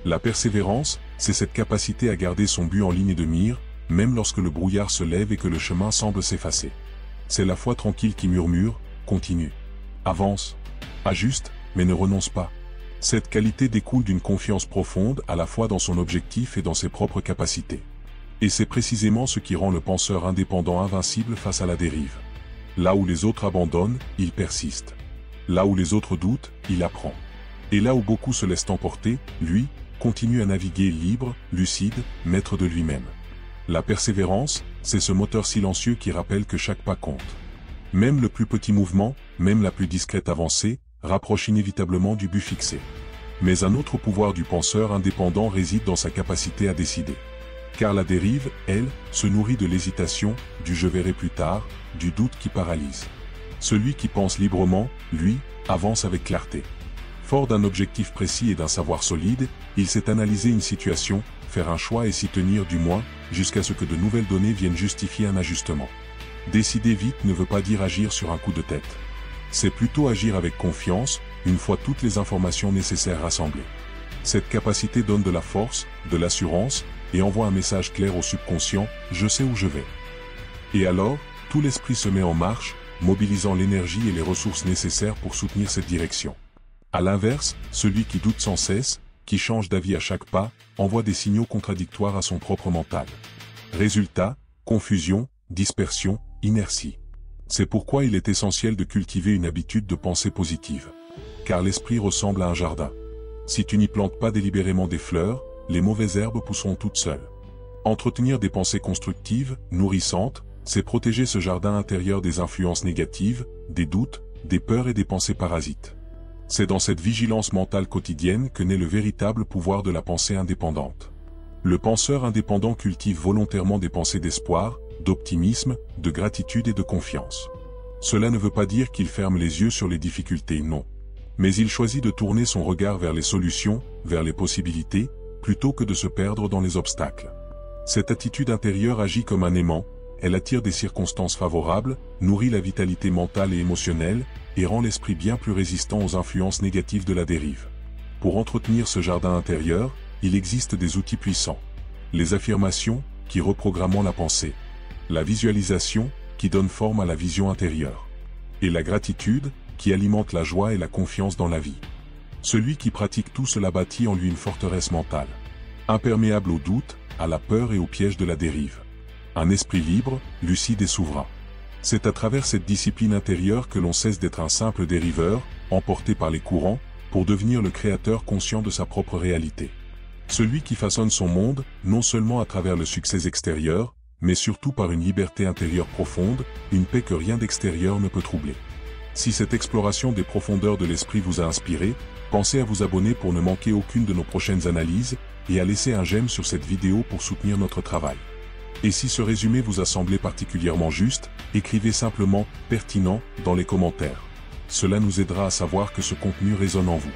[SPEAKER 1] La persévérance, c'est cette capacité à garder son but en ligne de mire, même lorsque le brouillard se lève et que le chemin semble s'effacer. C'est la foi tranquille qui murmure, continue, avance, ajuste, mais ne renonce pas. Cette qualité découle d'une confiance profonde à la fois dans son objectif et dans ses propres capacités. Et c'est précisément ce qui rend le penseur indépendant invincible face à la dérive. Là où les autres abandonnent, il persiste. Là où les autres doutent, il apprend. Et là où beaucoup se laissent emporter, lui, continue à naviguer libre, lucide, maître de lui-même. La persévérance, c'est ce moteur silencieux qui rappelle que chaque pas compte. Même le plus petit mouvement, même la plus discrète avancée, rapproche inévitablement du but fixé. Mais un autre pouvoir du penseur indépendant réside dans sa capacité à décider. Car la dérive, elle, se nourrit de l'hésitation, du « je verrai plus tard », du doute qui paralyse. Celui qui pense librement, lui, avance avec clarté. Fort d'un objectif précis et d'un savoir solide, il sait analyser une situation, faire un choix et s'y tenir du moins, jusqu'à ce que de nouvelles données viennent justifier un ajustement. Décider vite ne veut pas dire agir sur un coup de tête. C'est plutôt agir avec confiance, une fois toutes les informations nécessaires rassemblées. Cette capacité donne de la force, de l'assurance, et envoie un message clair au subconscient, je sais où je vais. Et alors, tout l'esprit se met en marche, mobilisant l'énergie et les ressources nécessaires pour soutenir cette direction. À l'inverse, celui qui doute sans cesse, qui change d'avis à chaque pas, envoie des signaux contradictoires à son propre mental. Résultat, confusion, dispersion, inertie. C'est pourquoi il est essentiel de cultiver une habitude de pensée positive. Car l'esprit ressemble à un jardin. Si tu n'y plantes pas délibérément des fleurs, les mauvaises herbes pousseront toutes seules. Entretenir des pensées constructives, nourrissantes, c'est protéger ce jardin intérieur des influences négatives, des doutes, des peurs et des pensées parasites. C'est dans cette vigilance mentale quotidienne que naît le véritable pouvoir de la pensée indépendante. Le penseur indépendant cultive volontairement des pensées d'espoir, d'optimisme, de gratitude et de confiance. Cela ne veut pas dire qu'il ferme les yeux sur les difficultés, non. Mais il choisit de tourner son regard vers les solutions, vers les possibilités, plutôt que de se perdre dans les obstacles. Cette attitude intérieure agit comme un aimant, elle attire des circonstances favorables, nourrit la vitalité mentale et émotionnelle, et rend l'esprit bien plus résistant aux influences négatives de la dérive. Pour entretenir ce jardin intérieur, il existe des outils puissants. Les affirmations, qui reprogramment la pensée. La visualisation, qui donne forme à la vision intérieure. Et la gratitude, qui alimente la joie et la confiance dans la vie. Celui qui pratique tout cela bâtit en lui une forteresse mentale. Imperméable aux doutes, à la peur et aux pièges de la dérive. Un esprit libre, lucide et souverain. C'est à travers cette discipline intérieure que l'on cesse d'être un simple dériveur, emporté par les courants, pour devenir le créateur conscient de sa propre réalité. Celui qui façonne son monde, non seulement à travers le succès extérieur, mais surtout par une liberté intérieure profonde, une paix que rien d'extérieur ne peut troubler. Si cette exploration des profondeurs de l'esprit vous a inspiré, pensez à vous abonner pour ne manquer aucune de nos prochaines analyses, et à laisser un j'aime sur cette vidéo pour soutenir notre travail. Et si ce résumé vous a semblé particulièrement juste, écrivez simplement « pertinent » dans les commentaires. Cela nous aidera à savoir que ce contenu résonne en vous.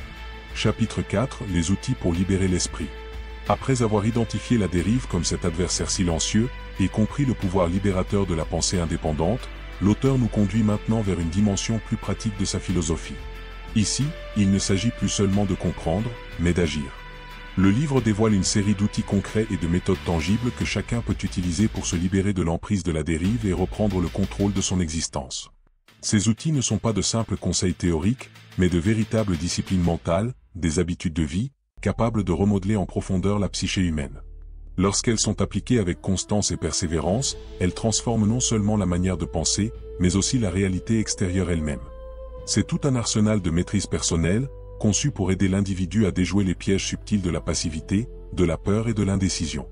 [SPEAKER 1] Chapitre 4 – Les outils pour libérer l'esprit. Après avoir identifié la dérive comme cet adversaire silencieux, et compris le pouvoir libérateur de la pensée indépendante, l'auteur nous conduit maintenant vers une dimension plus pratique de sa philosophie. Ici, il ne s'agit plus seulement de comprendre, mais d'agir. Le livre dévoile une série d'outils concrets et de méthodes tangibles que chacun peut utiliser pour se libérer de l'emprise de la dérive et reprendre le contrôle de son existence. Ces outils ne sont pas de simples conseils théoriques, mais de véritables disciplines mentales, des habitudes de vie, capables de remodeler en profondeur la psyché humaine. Lorsqu'elles sont appliquées avec constance et persévérance, elles transforment non seulement la manière de penser, mais aussi la réalité extérieure elle-même. C'est tout un arsenal de maîtrise personnelle, conçu pour aider l'individu à déjouer les pièges subtils de la passivité, de la peur et de l'indécision.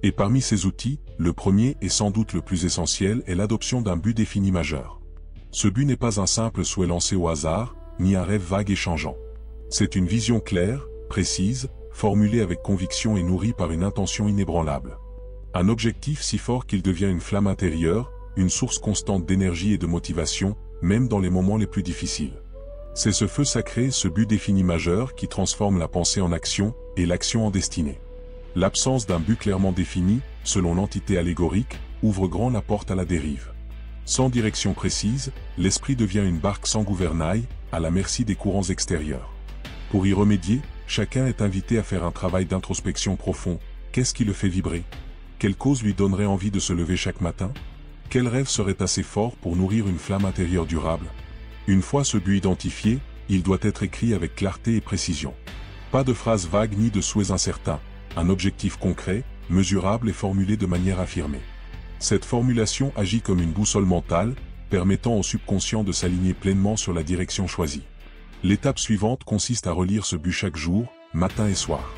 [SPEAKER 1] Et parmi ces outils, le premier et sans doute le plus essentiel est l'adoption d'un but défini majeur. Ce but n'est pas un simple souhait lancé au hasard, ni un rêve vague et changeant. C'est une vision claire, précise, formulée avec conviction et nourrie par une intention inébranlable. Un objectif si fort qu'il devient une flamme intérieure, une source constante d'énergie et de motivation, même dans les moments les plus difficiles. C'est ce feu sacré, ce but défini majeur qui transforme la pensée en action, et l'action en destinée. L'absence d'un but clairement défini, selon l'entité allégorique, ouvre grand la porte à la dérive. Sans direction précise, l'esprit devient une barque sans gouvernail, à la merci des courants extérieurs. Pour y remédier, chacun est invité à faire un travail d'introspection profond. Qu'est-ce qui le fait vibrer? Quelle cause lui donnerait envie de se lever chaque matin? Quel rêve serait assez fort pour nourrir une flamme intérieure durable? Une fois ce but identifié, il doit être écrit avec clarté et précision. Pas de phrases vagues ni de souhaits incertains, un objectif concret, mesurable et formulé de manière affirmée. Cette formulation agit comme une boussole mentale, permettant au subconscient de s'aligner pleinement sur la direction choisie. L'étape suivante consiste à relire ce but chaque jour, matin et soir.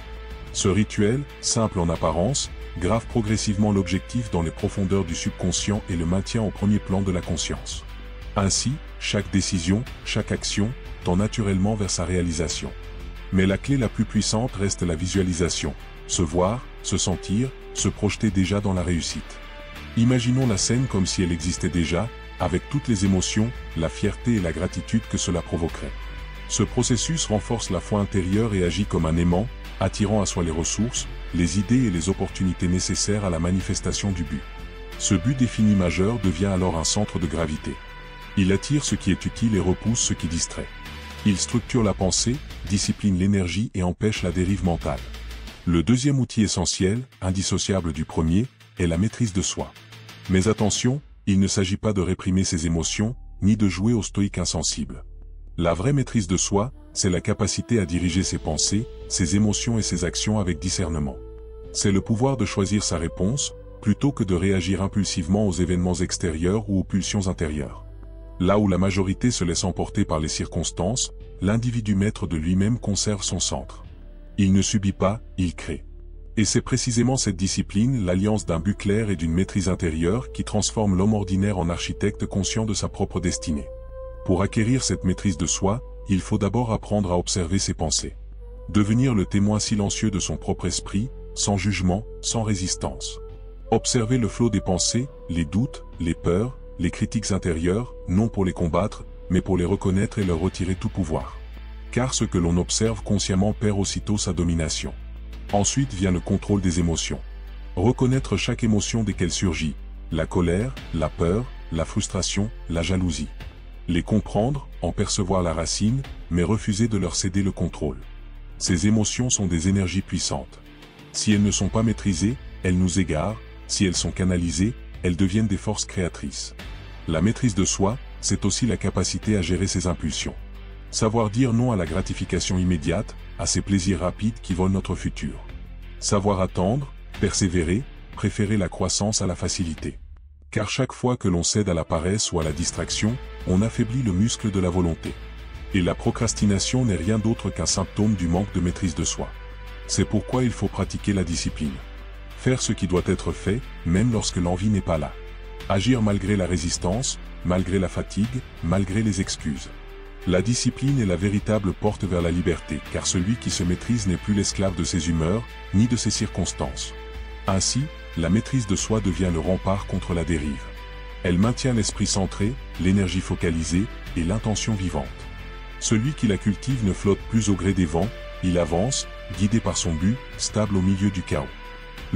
[SPEAKER 1] Ce rituel, simple en apparence, grave progressivement l'objectif dans les profondeurs du subconscient et le maintient au premier plan de la conscience. Ainsi, chaque décision, chaque action, tend naturellement vers sa réalisation. Mais la clé la plus puissante reste la visualisation, se voir, se sentir, se projeter déjà dans la réussite. Imaginons la scène comme si elle existait déjà, avec toutes les émotions, la fierté et la gratitude que cela provoquerait. Ce processus renforce la foi intérieure et agit comme un aimant, attirant à soi les ressources, les idées et les opportunités nécessaires à la manifestation du but. Ce but défini majeur devient alors un centre de gravité. Il attire ce qui est utile et repousse ce qui distrait. Il structure la pensée, discipline l'énergie et empêche la dérive mentale. Le deuxième outil essentiel, indissociable du premier, est la maîtrise de soi. Mais attention, il ne s'agit pas de réprimer ses émotions, ni de jouer au stoïque insensible. La vraie maîtrise de soi, c'est la capacité à diriger ses pensées, ses émotions et ses actions avec discernement. C'est le pouvoir de choisir sa réponse, plutôt que de réagir impulsivement aux événements extérieurs ou aux pulsions intérieures. Là où la majorité se laisse emporter par les circonstances, l'individu maître de lui-même conserve son centre. Il ne subit pas, il crée. Et c'est précisément cette discipline, l'alliance d'un but clair et d'une maîtrise intérieure qui transforme l'homme ordinaire en architecte conscient de sa propre destinée. Pour acquérir cette maîtrise de soi, il faut d'abord apprendre à observer ses pensées. Devenir le témoin silencieux de son propre esprit, sans jugement, sans résistance. Observer le flot des pensées, les doutes, les peurs, les critiques intérieures, non pour les combattre, mais pour les reconnaître et leur retirer tout pouvoir. Car ce que l'on observe consciemment perd aussitôt sa domination. Ensuite vient le contrôle des émotions. Reconnaître chaque émotion dès qu'elle surgit, la colère, la peur, la frustration, la jalousie. Les comprendre, en percevoir la racine, mais refuser de leur céder le contrôle. Ces émotions sont des énergies puissantes. Si elles ne sont pas maîtrisées, elles nous égarent, si elles sont canalisées, elles deviennent des forces créatrices. La maîtrise de soi, c'est aussi la capacité à gérer ses impulsions. Savoir dire non à la gratification immédiate, à ces plaisirs rapides qui volent notre futur. Savoir attendre, persévérer, préférer la croissance à la facilité. Car chaque fois que l'on cède à la paresse ou à la distraction, on affaiblit le muscle de la volonté. Et la procrastination n'est rien d'autre qu'un symptôme du manque de maîtrise de soi. C'est pourquoi il faut pratiquer la discipline. Faire ce qui doit être fait, même lorsque l'envie n'est pas là. Agir malgré la résistance, malgré la fatigue, malgré les excuses. La discipline est la véritable porte vers la liberté, car celui qui se maîtrise n'est plus l'esclave de ses humeurs, ni de ses circonstances. Ainsi, la maîtrise de soi devient le rempart contre la dérive. Elle maintient l'esprit centré, l'énergie focalisée et l'intention vivante. Celui qui la cultive ne flotte plus au gré des vents, il avance, guidé par son but, stable au milieu du chaos.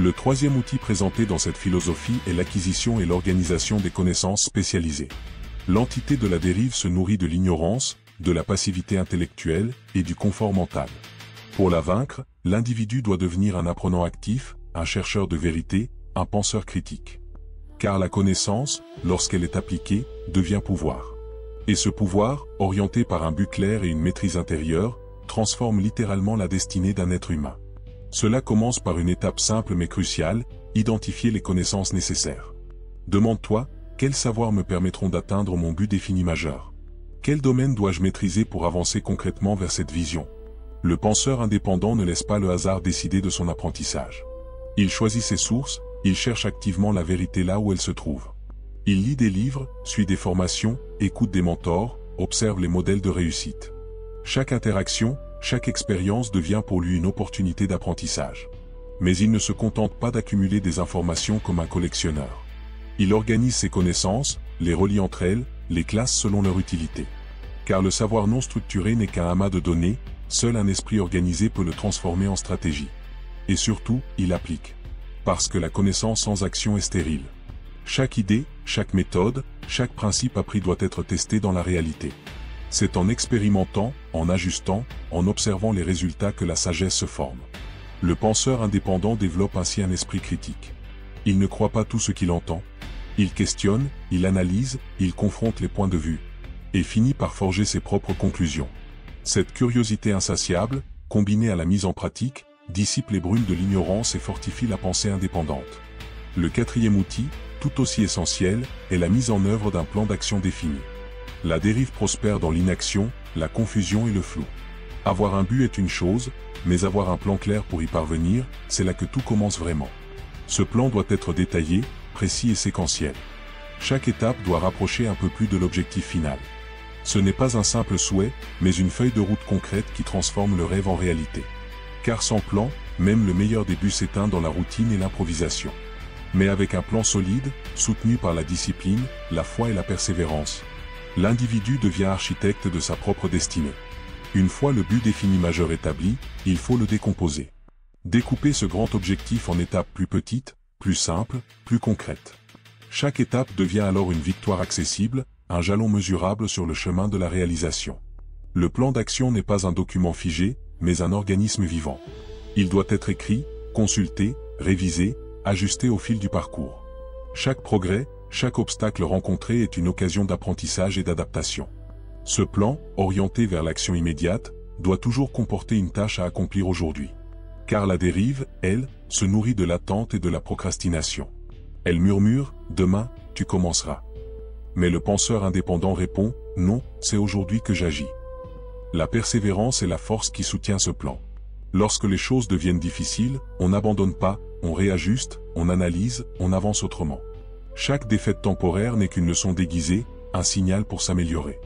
[SPEAKER 1] Le troisième outil présenté dans cette philosophie est l'acquisition et l'organisation des connaissances spécialisées. L'entité de la dérive se nourrit de l'ignorance, de la passivité intellectuelle et du confort mental. Pour la vaincre, l'individu doit devenir un apprenant actif, un chercheur de vérité, un penseur critique. Car la connaissance, lorsqu'elle est appliquée, devient pouvoir. Et ce pouvoir, orienté par un but clair et une maîtrise intérieure, transforme littéralement la destinée d'un être humain. Cela commence par une étape simple mais cruciale, identifier les connaissances nécessaires. Demande-toi, quels savoirs me permettront d'atteindre mon but défini majeur? Quel domaine dois-je maîtriser pour avancer concrètement vers cette vision? Le penseur indépendant ne laisse pas le hasard décider de son apprentissage. Il choisit ses sources, il cherche activement la vérité là où elle se trouve. Il lit des livres, suit des formations, écoute des mentors, observe les modèles de réussite. Chaque interaction, chaque expérience devient pour lui une opportunité d'apprentissage. Mais il ne se contente pas d'accumuler des informations comme un collectionneur. Il organise ses connaissances, les relie entre elles, les classe selon leur utilité. Car le savoir non structuré n'est qu'un amas de données, seul un esprit organisé peut le transformer en stratégie. Et surtout, il applique. Parce que la connaissance sans action est stérile. Chaque idée, chaque méthode, chaque principe appris doit être testé dans la réalité. C'est en expérimentant, en ajustant, en observant les résultats que la sagesse se forme. Le penseur indépendant développe ainsi un esprit critique. Il ne croit pas tout ce qu'il entend. Il questionne, il analyse, il confronte les points de vue, et finit par forger ses propres conclusions. Cette curiosité insatiable, combinée à la mise en pratique, dissipe les brumes de l'ignorance et fortifie la pensée indépendante. Le quatrième outil, tout aussi essentiel, est la mise en œuvre d'un plan d'action défini. La dérive prospère dans l'inaction, la confusion et le flou. Avoir un but est une chose, mais avoir un plan clair pour y parvenir, c'est là que tout commence vraiment. Ce plan doit être détaillé, précis et séquentiel. Chaque étape doit rapprocher un peu plus de l'objectif final. Ce n'est pas un simple souhait, mais une feuille de route concrète qui transforme le rêve en réalité. Car sans plan, même le meilleur des buts s'éteint dans la routine et l'improvisation. Mais avec un plan solide, soutenu par la discipline, la foi et la persévérance, l'individu devient architecte de sa propre destinée. Une fois le but défini majeur établi, il faut le décomposer. Découper ce grand objectif en étapes plus petites, plus simples, plus concrètes. Chaque étape devient alors une victoire accessible, un jalon mesurable sur le chemin de la réalisation. Le plan d'action n'est pas un document figé, mais un organisme vivant. Il doit être écrit, consulté, révisé, ajusté au fil du parcours. Chaque progrès, chaque obstacle rencontré est une occasion d'apprentissage et d'adaptation. Ce plan, orienté vers l'action immédiate, doit toujours comporter une tâche à accomplir aujourd'hui. Car la dérive, elle, se nourrit de l'attente et de la procrastination. Elle murmure, « Demain, tu commenceras ». Mais le penseur indépendant répond, « Non, c'est aujourd'hui que j'agis ». La persévérance est la force qui soutient ce plan. Lorsque les choses deviennent difficiles, on n'abandonne pas, on réajuste, on analyse, on avance autrement. Chaque défaite temporaire n'est qu'une leçon déguisée, un signal pour s'améliorer.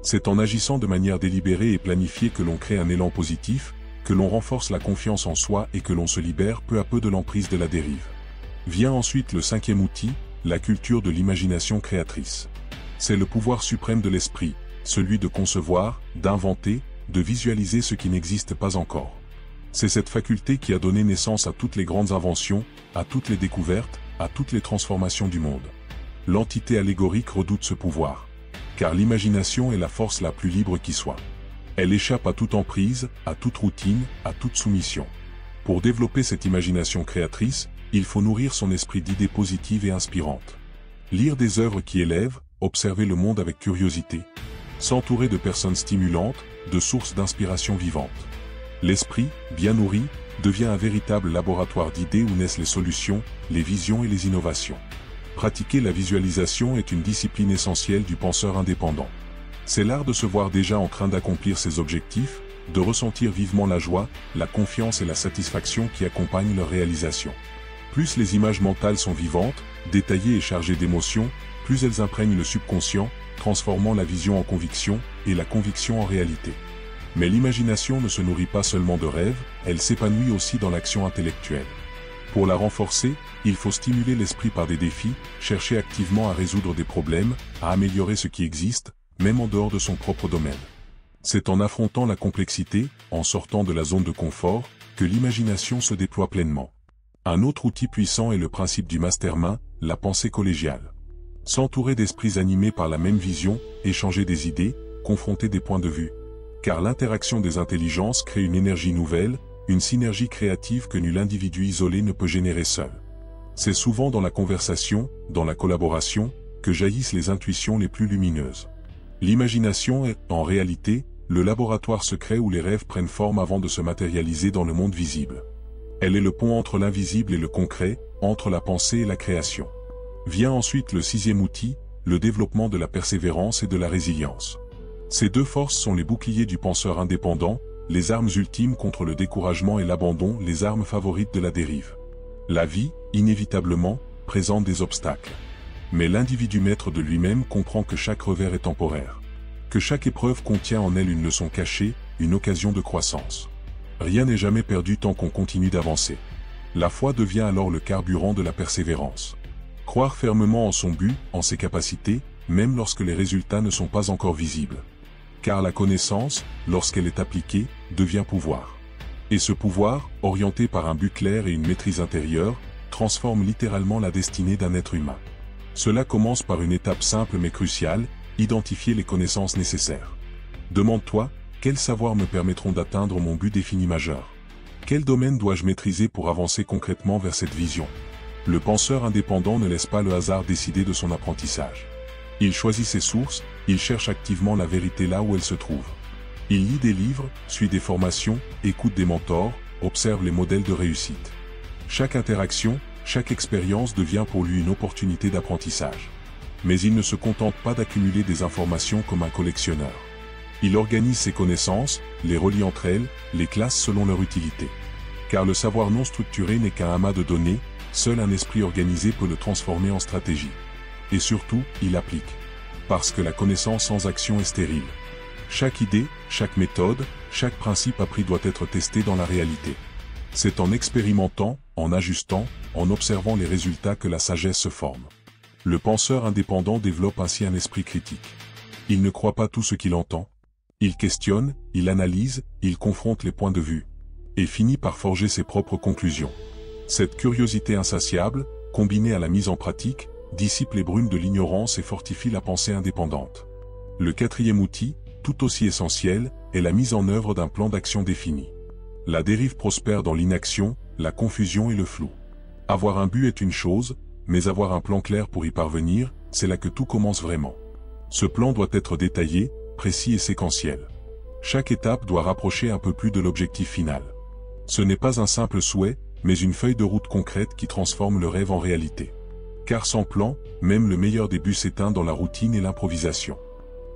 [SPEAKER 1] C'est en agissant de manière délibérée et planifiée que l'on crée un élan positif, que l'on renforce la confiance en soi et que l'on se libère peu à peu de l'emprise de la dérive. Vient ensuite le cinquième outil, la culture de l'imagination créatrice. C'est le pouvoir suprême de l'esprit, celui de concevoir, d'inventer, de visualiser ce qui n'existe pas encore. C'est cette faculté qui a donné naissance à toutes les grandes inventions, à toutes les découvertes, à toutes les transformations du monde. L'entité allégorique redoute ce pouvoir. Car l'imagination est la force la plus libre qui soit. Elle échappe à toute emprise, à toute routine, à toute soumission. Pour développer cette imagination créatrice, il faut nourrir son esprit d'idées positives et inspirantes. Lire des œuvres qui élèvent, observer le monde avec curiosité. S'entourer de personnes stimulantes, de sources d'inspiration vivantes. L'esprit, bien nourri, devient un véritable laboratoire d'idées où naissent les solutions, les visions et les innovations. Pratiquer la visualisation est une discipline essentielle du penseur indépendant. C'est l'art de se voir déjà en train d'accomplir ses objectifs, de ressentir vivement la joie, la confiance et la satisfaction qui accompagnent leur réalisation. Plus les images mentales sont vivantes, détaillées et chargées d'émotions, plus elles imprègnent le subconscient, transformant la vision en conviction et la conviction en réalité. Mais l'imagination ne se nourrit pas seulement de rêves, elle s'épanouit aussi dans l'action intellectuelle. Pour la renforcer, il faut stimuler l'esprit par des défis, chercher activement à résoudre des problèmes, à améliorer ce qui existe, même en dehors de son propre domaine. C'est en affrontant la complexité, en sortant de la zone de confort, que l'imagination se déploie pleinement. Un autre outil puissant est le principe du mastermind, la pensée collégiale. S'entourer d'esprits animés par la même vision, échanger des idées, confronter des points de vue. Car l'interaction des intelligences crée une énergie nouvelle, une synergie créative que nul individu isolé ne peut générer seul. C'est souvent dans la conversation, dans la collaboration, que jaillissent les intuitions les plus lumineuses. L'imagination est, en réalité, le laboratoire secret où les rêves prennent forme avant de se matérialiser dans le monde visible. Elle est le pont entre l'invisible et le concret, entre la pensée et la création. Vient ensuite le 6e outil, le développement de la persévérance et de la résilience. Ces deux forces sont les boucliers du penseur indépendant, les armes ultimes contre le découragement et l'abandon, les armes favorites de la dérive. La vie, inévitablement, présente des obstacles. Mais l'individu maître de lui-même comprend que chaque revers est temporaire. Que chaque épreuve contient en elle une leçon cachée, une occasion de croissance. Rien n'est jamais perdu tant qu'on continue d'avancer. La foi devient alors le carburant de la persévérance. Croire fermement en son but, en ses capacités, même lorsque les résultats ne sont pas encore visibles. Car la connaissance, lorsqu'elle est appliquée, devient pouvoir. Et ce pouvoir, orienté par un but clair et une maîtrise intérieure, transforme littéralement la destinée d'un être humain. Cela commence par une étape simple mais cruciale, identifier les connaissances nécessaires. Demande-toi, quels savoirs me permettront d'atteindre mon but défini majeur? Quel domaine dois-je maîtriser pour avancer concrètement vers cette vision? Le penseur indépendant ne laisse pas le hasard décider de son apprentissage. Il choisit ses sources, il cherche activement la vérité là où elle se trouve. Il lit des livres, suit des formations, écoute des mentors, observe les modèles de réussite. Chaque interaction, chaque expérience devient pour lui une opportunité d'apprentissage. Mais il ne se contente pas d'accumuler des informations comme un collectionneur. Il organise ses connaissances, les relie entre elles, les classe selon leur utilité. Car le savoir non structuré n'est qu'un amas de données, seul un esprit organisé peut le transformer en stratégie. Et surtout, il applique. Parce que la connaissance sans action est stérile. Chaque idée, chaque méthode, chaque principe appris doit être testé dans la réalité. C'est en expérimentant, en ajustant, en observant les résultats que la sagesse se forme. Le penseur indépendant développe ainsi un esprit critique. Il ne croit pas tout ce qu'il entend. Il questionne, il analyse, il confronte les points de vue. Et finit par forger ses propres conclusions. Cette curiosité insatiable, combinée à la mise en pratique, dissipe les brumes de l'ignorance et fortifie la pensée indépendante. Le 4e outil, tout aussi essentiel, est la mise en œuvre d'un plan d'action défini. La dérive prospère dans l'inaction, la confusion et le flou. Avoir un but est une chose, mais avoir un plan clair pour y parvenir, c'est là que tout commence vraiment. Ce plan doit être détaillé, précis et séquentiel. Chaque étape doit rapprocher un peu plus de l'objectif final. Ce n'est pas un simple souhait, mais une feuille de route concrète qui transforme le rêve en réalité. Car sans plan, même le meilleur des buts s'éteint dans la routine et l'improvisation.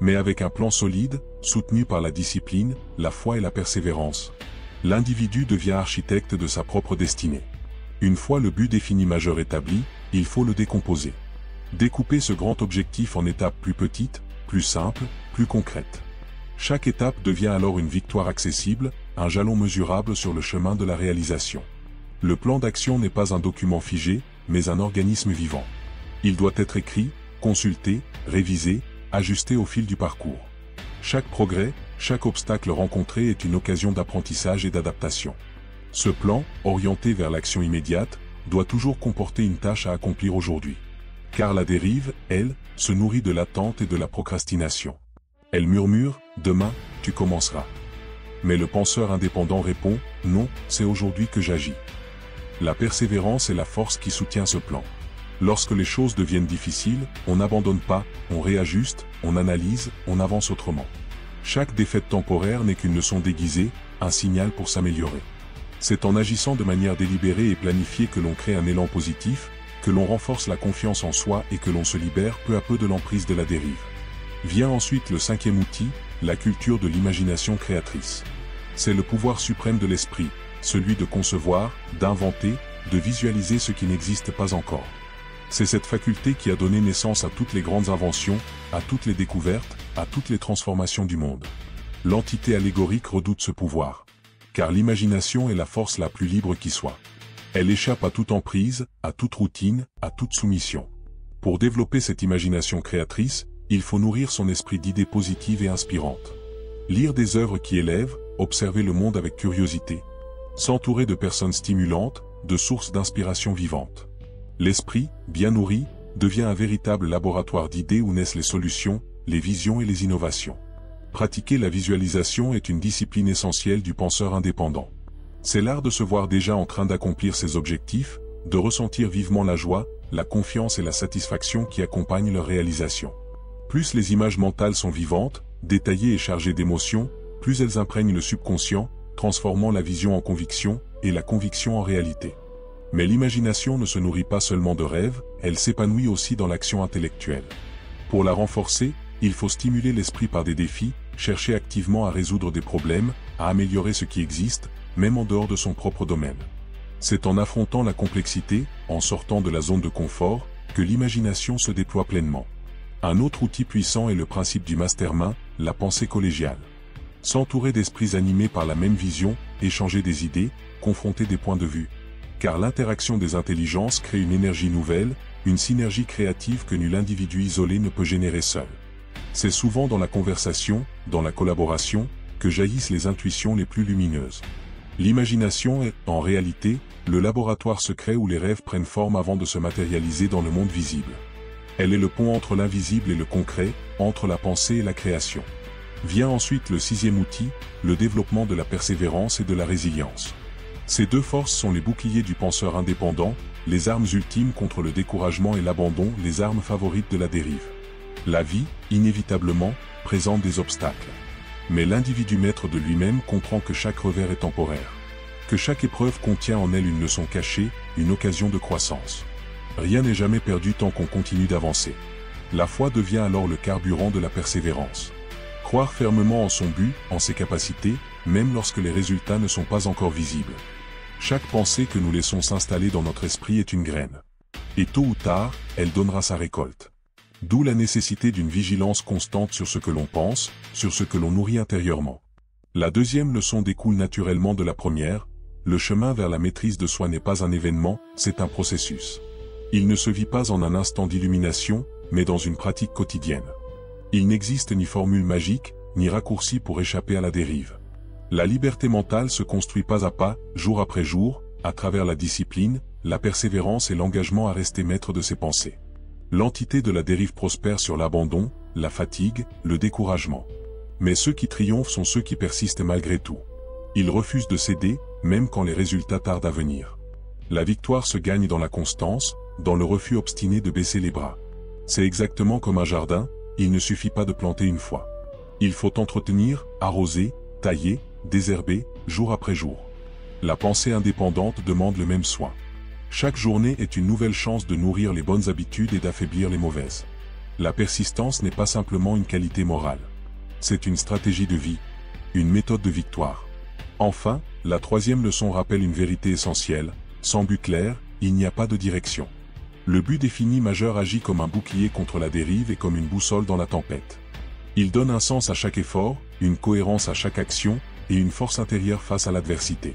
[SPEAKER 1] Mais avec un plan solide, soutenu par la discipline, la foi et la persévérance, l'individu devient architecte de sa propre destinée. Une fois le but défini majeur établi, il faut le décomposer. Découper ce grand objectif en étapes plus petites, plus simples, plus concrètes. Chaque étape devient alors une victoire accessible, un jalon mesurable sur le chemin de la réalisation. Le plan d'action n'est pas un document figé, mais un organisme vivant. Il doit être écrit, consulté, révisé, ajusté au fil du parcours. Chaque progrès, chaque obstacle rencontré est une occasion d'apprentissage et d'adaptation. Ce plan, orienté vers l'action immédiate, doit toujours comporter une tâche à accomplir aujourd'hui. Car la dérive, elle, se nourrit de l'attente et de la procrastination. Elle murmure, « Demain, tu commenceras ». Mais le penseur indépendant répond, « Non, c'est aujourd'hui que j'agis ». La persévérance est la force qui soutient ce plan. Lorsque les choses deviennent difficiles, on n'abandonne pas, on réajuste, on analyse, on avance autrement. Chaque défaite temporaire n'est qu'une leçon déguisée, un signal pour s'améliorer. C'est en agissant de manière délibérée et planifiée que l'on crée un élan positif, que l'on renforce la confiance en soi et que l'on se libère peu à peu de l'emprise de la dérive. Vient ensuite le 5e outil, la culture de l'imagination créatrice. C'est le pouvoir suprême de l'esprit, celui de concevoir, d'inventer, de visualiser ce qui n'existe pas encore. C'est cette faculté qui a donné naissance à toutes les grandes inventions, à toutes les découvertes, à toutes les transformations du monde. L'entité allégorique redoute ce pouvoir. Car l'imagination est la force la plus libre qui soit. Elle échappe à toute emprise, à toute routine, à toute soumission. Pour développer cette imagination créatrice, il faut nourrir son esprit d'idées positives et inspirantes. Lire des œuvres qui élèvent, observer le monde avec curiosité. S'entourer de personnes stimulantes, de sources d'inspiration vivantes. L'esprit, bien nourri, devient un véritable laboratoire d'idées où naissent les solutions, les visions et les innovations. Pratiquer la visualisation est une discipline essentielle du penseur indépendant. C'est l'art de se voir déjà en train d'accomplir ses objectifs, de ressentir vivement la joie, la confiance et la satisfaction qui accompagnent leur réalisation. Plus les images mentales sont vivantes, détaillées et chargées d'émotions, plus elles imprègnent le subconscient, transformant la vision en conviction et la conviction en réalité. Mais l'imagination ne se nourrit pas seulement de rêves, elle s'épanouit aussi dans l'action intellectuelle. Pour la renforcer, il faut stimuler l'esprit par des défis, chercher activement à résoudre des problèmes, à améliorer ce qui existe, même en dehors de son propre domaine. C'est en affrontant la complexité, en sortant de la zone de confort, que l'imagination se déploie pleinement. Un autre outil puissant est le principe du mastermind, la pensée collégiale. S'entourer d'esprits animés par la même vision, échanger des idées, confronter des points de vue. Car l'interaction des intelligences crée une énergie nouvelle, une synergie créative que nul individu isolé ne peut générer seul. C'est souvent dans la conversation, dans la collaboration, que jaillissent les intuitions les plus lumineuses. L'imagination est, en réalité, le laboratoire secret où les rêves prennent forme avant de se matérialiser dans le monde visible. Elle est le pont entre l'invisible et le concret, entre la pensée et la création. Vient ensuite le sixième outil, le développement de la persévérance et de la résilience. Ces deux forces sont les boucliers du penseur indépendant, les armes ultimes contre le découragement et l'abandon, les armes favorites de la dérive. La vie, inévitablement, présente des obstacles. Mais l'individu maître de lui-même comprend que chaque revers est temporaire. Que chaque épreuve contient en elle une leçon cachée, une occasion de croissance. Rien n'est jamais perdu tant qu'on continue d'avancer. La foi devient alors le carburant de la persévérance. Croire fermement en son but, en ses capacités, même lorsque les résultats ne sont pas encore visibles. Chaque pensée que nous laissons s'installer dans notre esprit est une graine. Et tôt ou tard, elle donnera sa récolte. D'où la nécessité d'une vigilance constante sur ce que l'on pense, sur ce que l'on nourrit intérieurement. La deuxième leçon découle naturellement de la première, le chemin vers la maîtrise de soi n'est pas un événement, c'est un processus. Il ne se vit pas en un instant d'illumination, mais dans une pratique quotidienne. Il n'existe ni formule magique, ni raccourci pour échapper à la dérive. La liberté mentale se construit pas à pas, jour après jour, à travers la discipline, la persévérance et l'engagement à rester maître de ses pensées. L'entité de la dérive prospère sur l'abandon, la fatigue, le découragement. Mais ceux qui triomphent sont ceux qui persistent malgré tout. Ils refusent de céder, même quand les résultats tardent à venir. La victoire se gagne dans la constance, dans le refus obstiné de baisser les bras. C'est exactement comme un jardin, il ne suffit pas de planter une fois. Il faut entretenir, arroser, tailler, désherber, jour après jour. La pensée indépendante demande le même soin. Chaque journée est une nouvelle chance de nourrir les bonnes habitudes et d'affaiblir les mauvaises. La persistance n'est pas simplement une qualité morale. C'est une stratégie de vie, une méthode de victoire. Enfin, la troisième leçon rappelle une vérité essentielle, sans but clair, il n'y a pas de direction. Le but défini majeur agit comme un bouclier contre la dérive et comme une boussole dans la tempête. Il donne un sens à chaque effort, une cohérence à chaque action, et une force intérieure face à l'adversité.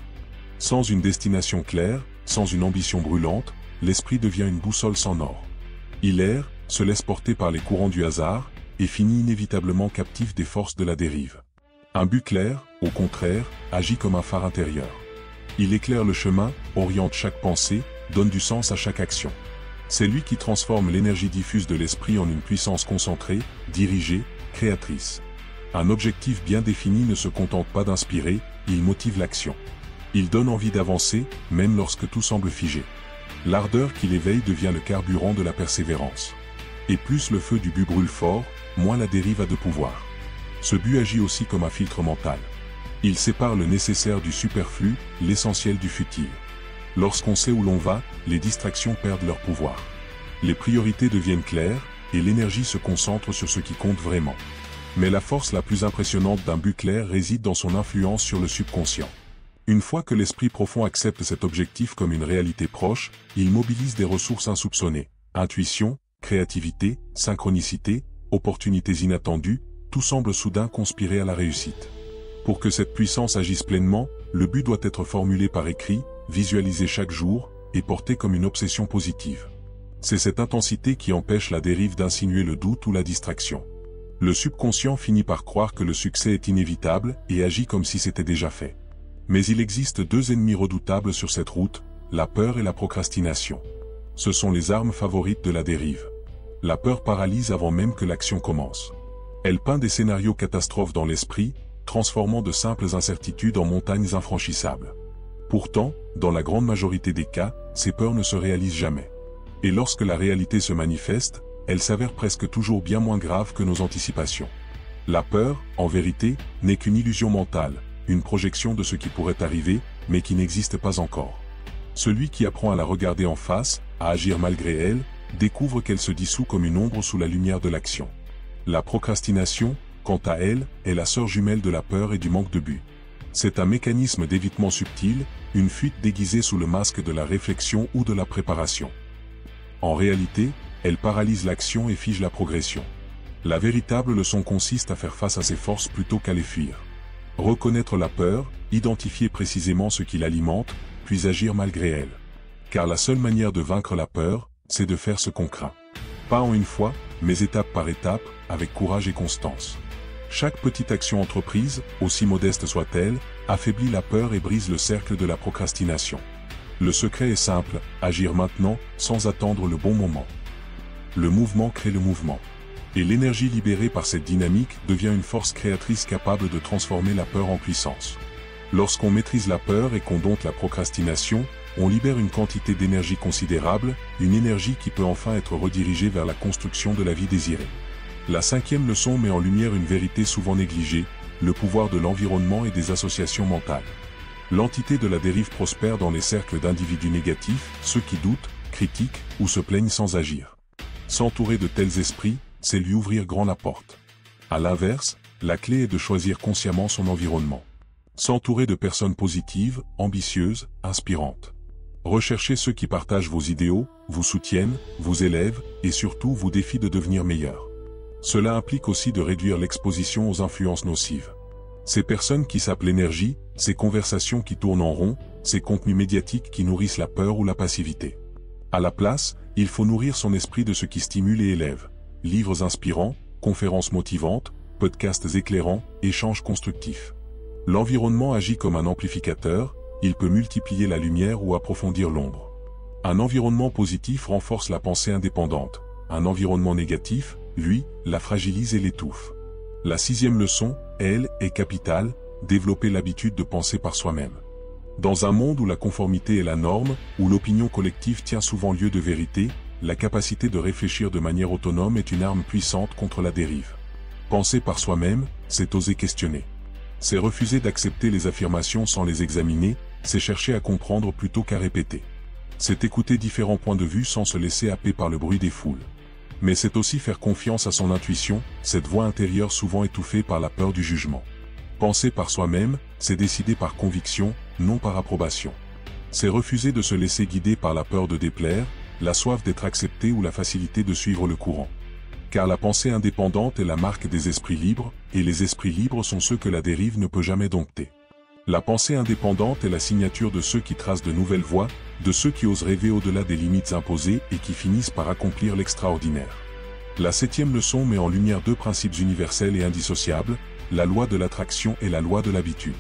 [SPEAKER 1] Sans une destination claire, sans une ambition brûlante, l'esprit devient une boussole sans nord. Il erre, se laisse porter par les courants du hasard, et finit inévitablement captif des forces de la dérive. Un but clair, au contraire, agit comme un phare intérieur. Il éclaire le chemin, oriente chaque pensée, donne du sens à chaque action. C'est lui qui transforme l'énergie diffuse de l'esprit en une puissance concentrée, dirigée, créatrice. Un objectif bien défini ne se contente pas d'inspirer, il motive l'action. Il donne envie d'avancer, même lorsque tout semble figé. L'ardeur qui l'éveille devient le carburant de la persévérance. Et plus le feu du but brûle fort, moins la dérive a de pouvoir. Ce but agit aussi comme un filtre mental. Il sépare le nécessaire du superflu, l'essentiel du futile. Lorsqu'on sait où l'on va, les distractions perdent leur pouvoir. Les priorités deviennent claires, et l'énergie se concentre sur ce qui compte vraiment. Mais la force la plus impressionnante d'un but clair réside dans son influence sur le subconscient. Une fois que l'esprit profond accepte cet objectif comme une réalité proche, il mobilise des ressources insoupçonnées. Intuition, créativité, synchronicité, opportunités inattendues, tout semble soudain conspirer à la réussite. Pour que cette puissance agisse pleinement, le but doit être formulé par écrit, visualisé chaque jour, et porté comme une obsession positive. C'est cette intensité qui empêche la dérive d'insinuer le doute ou la distraction. Le subconscient finit par croire que le succès est inévitable et agit comme si c'était déjà fait. Mais il existe deux ennemis redoutables sur cette route, la peur et la procrastination. Ce sont les armes favorites de la dérive. La peur paralyse avant même que l'action commence. Elle peint des scénarios catastrophes dans l'esprit, transformant de simples incertitudes en montagnes infranchissables. Pourtant, dans la grande majorité des cas, ces peurs ne se réalisent jamais. Et lorsque la réalité se manifeste, elle s'avère presque toujours bien moins grave que nos anticipations. La peur, en vérité, n'est qu'une illusion mentale, une projection de ce qui pourrait arriver, mais qui n'existe pas encore. Celui qui apprend à la regarder en face, à agir malgré elle, découvre qu'elle se dissout comme une ombre sous la lumière de l'action. La procrastination, quant à elle, est la sœur jumelle de la peur et du manque de but. C'est un mécanisme d'évitement subtil, une fuite déguisée sous le masque de la réflexion ou de la préparation. En réalité, elle paralyse l'action et fige la progression. La véritable leçon consiste à faire face à ses forces plutôt qu'à les fuir. Reconnaître la peur, identifier précisément ce qui l'alimente, puis agir malgré elle. Car la seule manière de vaincre la peur, c'est de faire ce qu'on craint. Pas en une fois, mais étape par étape, avec courage et constance. Chaque petite action entreprise, aussi modeste soit-elle, affaiblit la peur et brise le cercle de la procrastination. Le secret est simple, agir maintenant, sans attendre le bon moment. Le mouvement crée le mouvement. Et l'énergie libérée par cette dynamique devient une force créatrice capable de transformer la peur en puissance. Lorsqu'on maîtrise la peur et qu'on dompte la procrastination, on libère une quantité d'énergie considérable, une énergie qui peut enfin être redirigée vers la construction de la vie désirée. La cinquième leçon met en lumière une vérité souvent négligée, le pouvoir de l'environnement et des associations mentales. L'entité de la dérive prospère dans les cercles d'individus négatifs, ceux qui doutent, critiquent ou se plaignent sans agir. S'entourer de tels esprits, c'est lui ouvrir grand la porte. À l'inverse, la clé est de choisir consciemment son environnement. S'entourer de personnes positives, ambitieuses, inspirantes. Recherchez ceux qui partagent vos idéaux, vous soutiennent, vous élèvent, et surtout vous défient de devenir meilleur. Cela implique aussi de réduire l'exposition aux influences nocives. Ces personnes qui sapent l'énergie, ces conversations qui tournent en rond, ces contenus médiatiques qui nourrissent la peur ou la passivité. À la place, il faut nourrir son esprit de ce qui stimule et élève. Livres inspirants, conférences motivantes, podcasts éclairants, échanges constructifs. L'environnement agit comme un amplificateur, il peut multiplier la lumière ou approfondir l'ombre. Un environnement positif renforce la pensée indépendante. Un environnement négatif, lui, la fragilise et l'étouffe. La sixième leçon, elle, est capitale, développer l'habitude de penser par soi-même. Dans un monde où la conformité est la norme, où l'opinion collective tient souvent lieu de vérité, la capacité de réfléchir de manière autonome est une arme puissante contre la dérive. Penser par soi-même, c'est oser questionner. C'est refuser d'accepter les affirmations sans les examiner, c'est chercher à comprendre plutôt qu'à répéter. C'est écouter différents points de vue sans se laisser happer par le bruit des foules. Mais c'est aussi faire confiance à son intuition, cette voix intérieure souvent étouffée par la peur du jugement. Penser par soi-même, c'est décider par conviction, non par approbation. C'est refuser de se laisser guider par la peur de déplaire, la soif d'être accepté ou la facilité de suivre le courant. Car la pensée indépendante est la marque des esprits libres, et les esprits libres sont ceux que la dérive ne peut jamais dompter. La pensée indépendante est la signature de ceux qui tracent de nouvelles voies, de ceux qui osent rêver au-delà des limites imposées et qui finissent par accomplir l'extraordinaire. La septième leçon met en lumière deux principes universels et indissociables, la loi de l'attraction et la loi de l'habitude.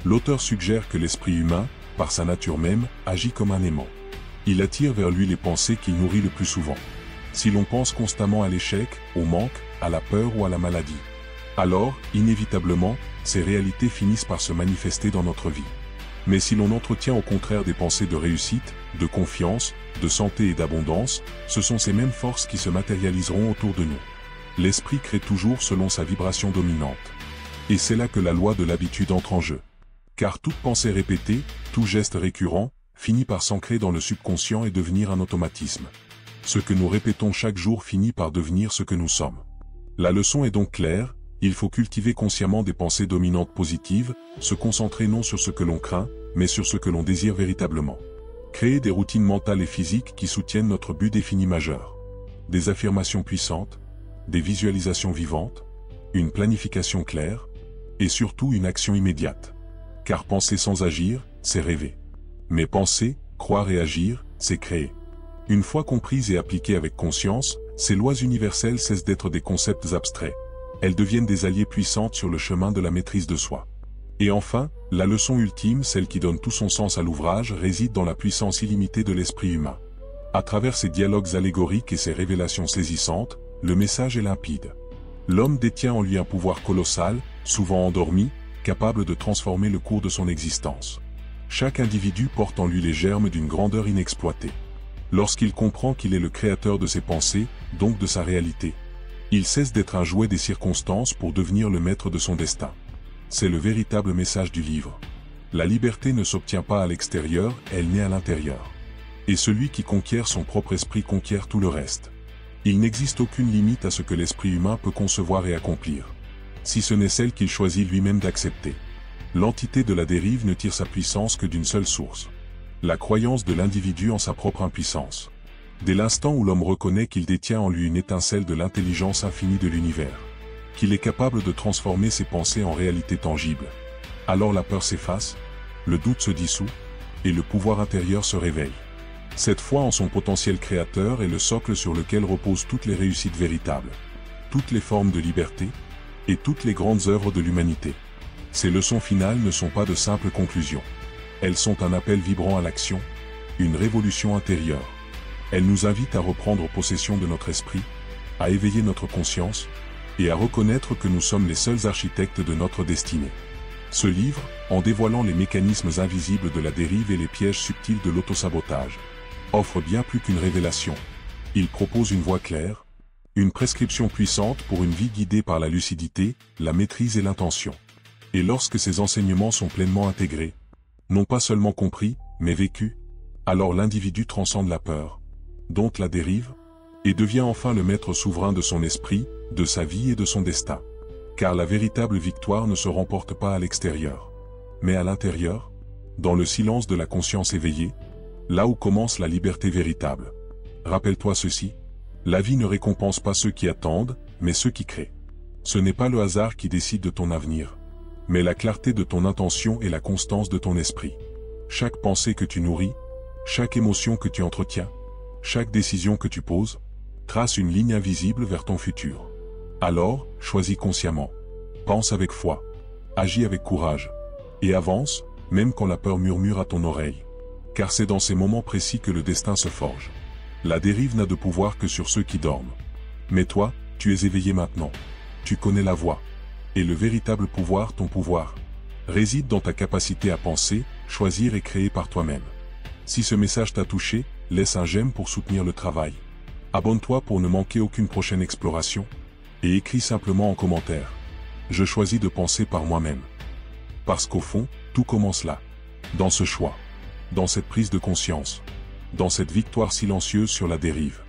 [SPEAKER 1] L'auteur suggère que l'esprit humain, par sa nature même, agit comme un aimant. Il attire vers lui les pensées qu'il nourrit le plus souvent. Si l'on pense constamment à l'échec, au manque, à la peur ou à la maladie, alors, inévitablement, ces réalités finissent par se manifester dans notre vie. Mais si l'on entretient au contraire des pensées de réussite, de confiance, de santé et d'abondance, ce sont ces mêmes forces qui se matérialiseront autour de nous. L'esprit crée toujours selon sa vibration dominante. Et c'est là que la loi de l'habitude entre en jeu. Car toute pensée répétée, tout geste récurrent, finit par s'ancrer dans le subconscient et devenir un automatisme. Ce que nous répétons chaque jour finit par devenir ce que nous sommes. La leçon est donc claire, il faut cultiver consciemment des pensées dominantes positives, se concentrer non sur ce que l'on craint, mais sur ce que l'on désire véritablement. Créer des routines mentales et physiques qui soutiennent notre but défini majeur. Des affirmations puissantes, des visualisations vivantes, une planification claire, et surtout une action immédiate. Car penser sans agir, c'est rêver. Mais penser, croire et agir, c'est créer. Une fois comprises et appliquées avec conscience, ces lois universelles cessent d'être des concepts abstraits. Elles deviennent des alliés puissantes sur le chemin de la maîtrise de soi. Et enfin, la leçon ultime, celle qui donne tout son sens à l'ouvrage, réside dans la puissance illimitée de l'esprit humain. À travers ces dialogues allégoriques et ces révélations saisissantes, le message est limpide. L'homme détient en lui un pouvoir colossal, souvent endormi, capable de transformer le cours de son existence. Chaque individu porte en lui les germes d'une grandeur inexploitée. Lorsqu'il comprend qu'il est le créateur de ses pensées, donc de sa réalité, il cesse d'être un jouet des circonstances pour devenir le maître de son destin. C'est le véritable message du livre. La liberté ne s'obtient pas à l'extérieur, elle naît à l'intérieur. Et celui qui conquiert son propre esprit conquiert tout le reste. Il n'existe aucune limite à ce que l'esprit humain peut concevoir et accomplir, si ce n'est celle qu'il choisit lui-même d'accepter. L'entité de la dérive ne tire sa puissance que d'une seule source. La croyance de l'individu en sa propre impuissance. Dès l'instant où l'homme reconnaît qu'il détient en lui une étincelle de l'intelligence infinie de l'univers, qu'il est capable de transformer ses pensées en réalité tangible, alors la peur s'efface, le doute se dissout, et le pouvoir intérieur se réveille. Cette foi en son potentiel créateur est le socle sur lequel reposent toutes les réussites véritables, toutes les formes de liberté, et toutes les grandes œuvres de l'humanité. Ces leçons finales ne sont pas de simples conclusions. Elles sont un appel vibrant à l'action, une révolution intérieure. Elles nous invitent à reprendre possession de notre esprit, à éveiller notre conscience, et à reconnaître que nous sommes les seuls architectes de notre destinée. Ce livre, en dévoilant les mécanismes invisibles de la dérive et les pièges subtils de l'autosabotage, offre bien plus qu'une révélation. Il propose une voie claire, une prescription puissante pour une vie guidée par la lucidité, la maîtrise et l'intention. Et lorsque ces enseignements sont pleinement intégrés, non pas seulement compris, mais vécus, alors l'individu transcende la peur, dompte la dérive, et devient enfin le maître souverain de son esprit, de sa vie et de son destin. Car la véritable victoire ne se remporte pas à l'extérieur, mais à l'intérieur, dans le silence de la conscience éveillée, là où commence la liberté véritable. Rappelle-toi ceci, la vie ne récompense pas ceux qui attendent, mais ceux qui créent. Ce n'est pas le hasard qui décide de ton avenir, mais la clarté de ton intention et la constance de ton esprit. Chaque pensée que tu nourris, chaque émotion que tu entretiens, chaque décision que tu poses, trace une ligne invisible vers ton futur. Alors, choisis consciemment. Pense avec foi. Agis avec courage. Et avance, même quand la peur murmure à ton oreille. Car c'est dans ces moments précis que le destin se forge. La dérive n'a de pouvoir que sur ceux qui dorment. Mais toi, tu es éveillé maintenant. Tu connais la voie. Et le véritable pouvoir, ton pouvoir, réside dans ta capacité à penser, choisir et créer par toi-même. Si ce message t'a touché, laisse un j'aime pour soutenir le travail. Abonne-toi pour ne manquer aucune prochaine exploration. Et écris simplement en commentaire. Je choisis de penser par moi-même. Parce qu'au fond, tout commence là. Dans ce choix. Dans cette prise de conscience. Dans cette victoire silencieuse sur la dérive.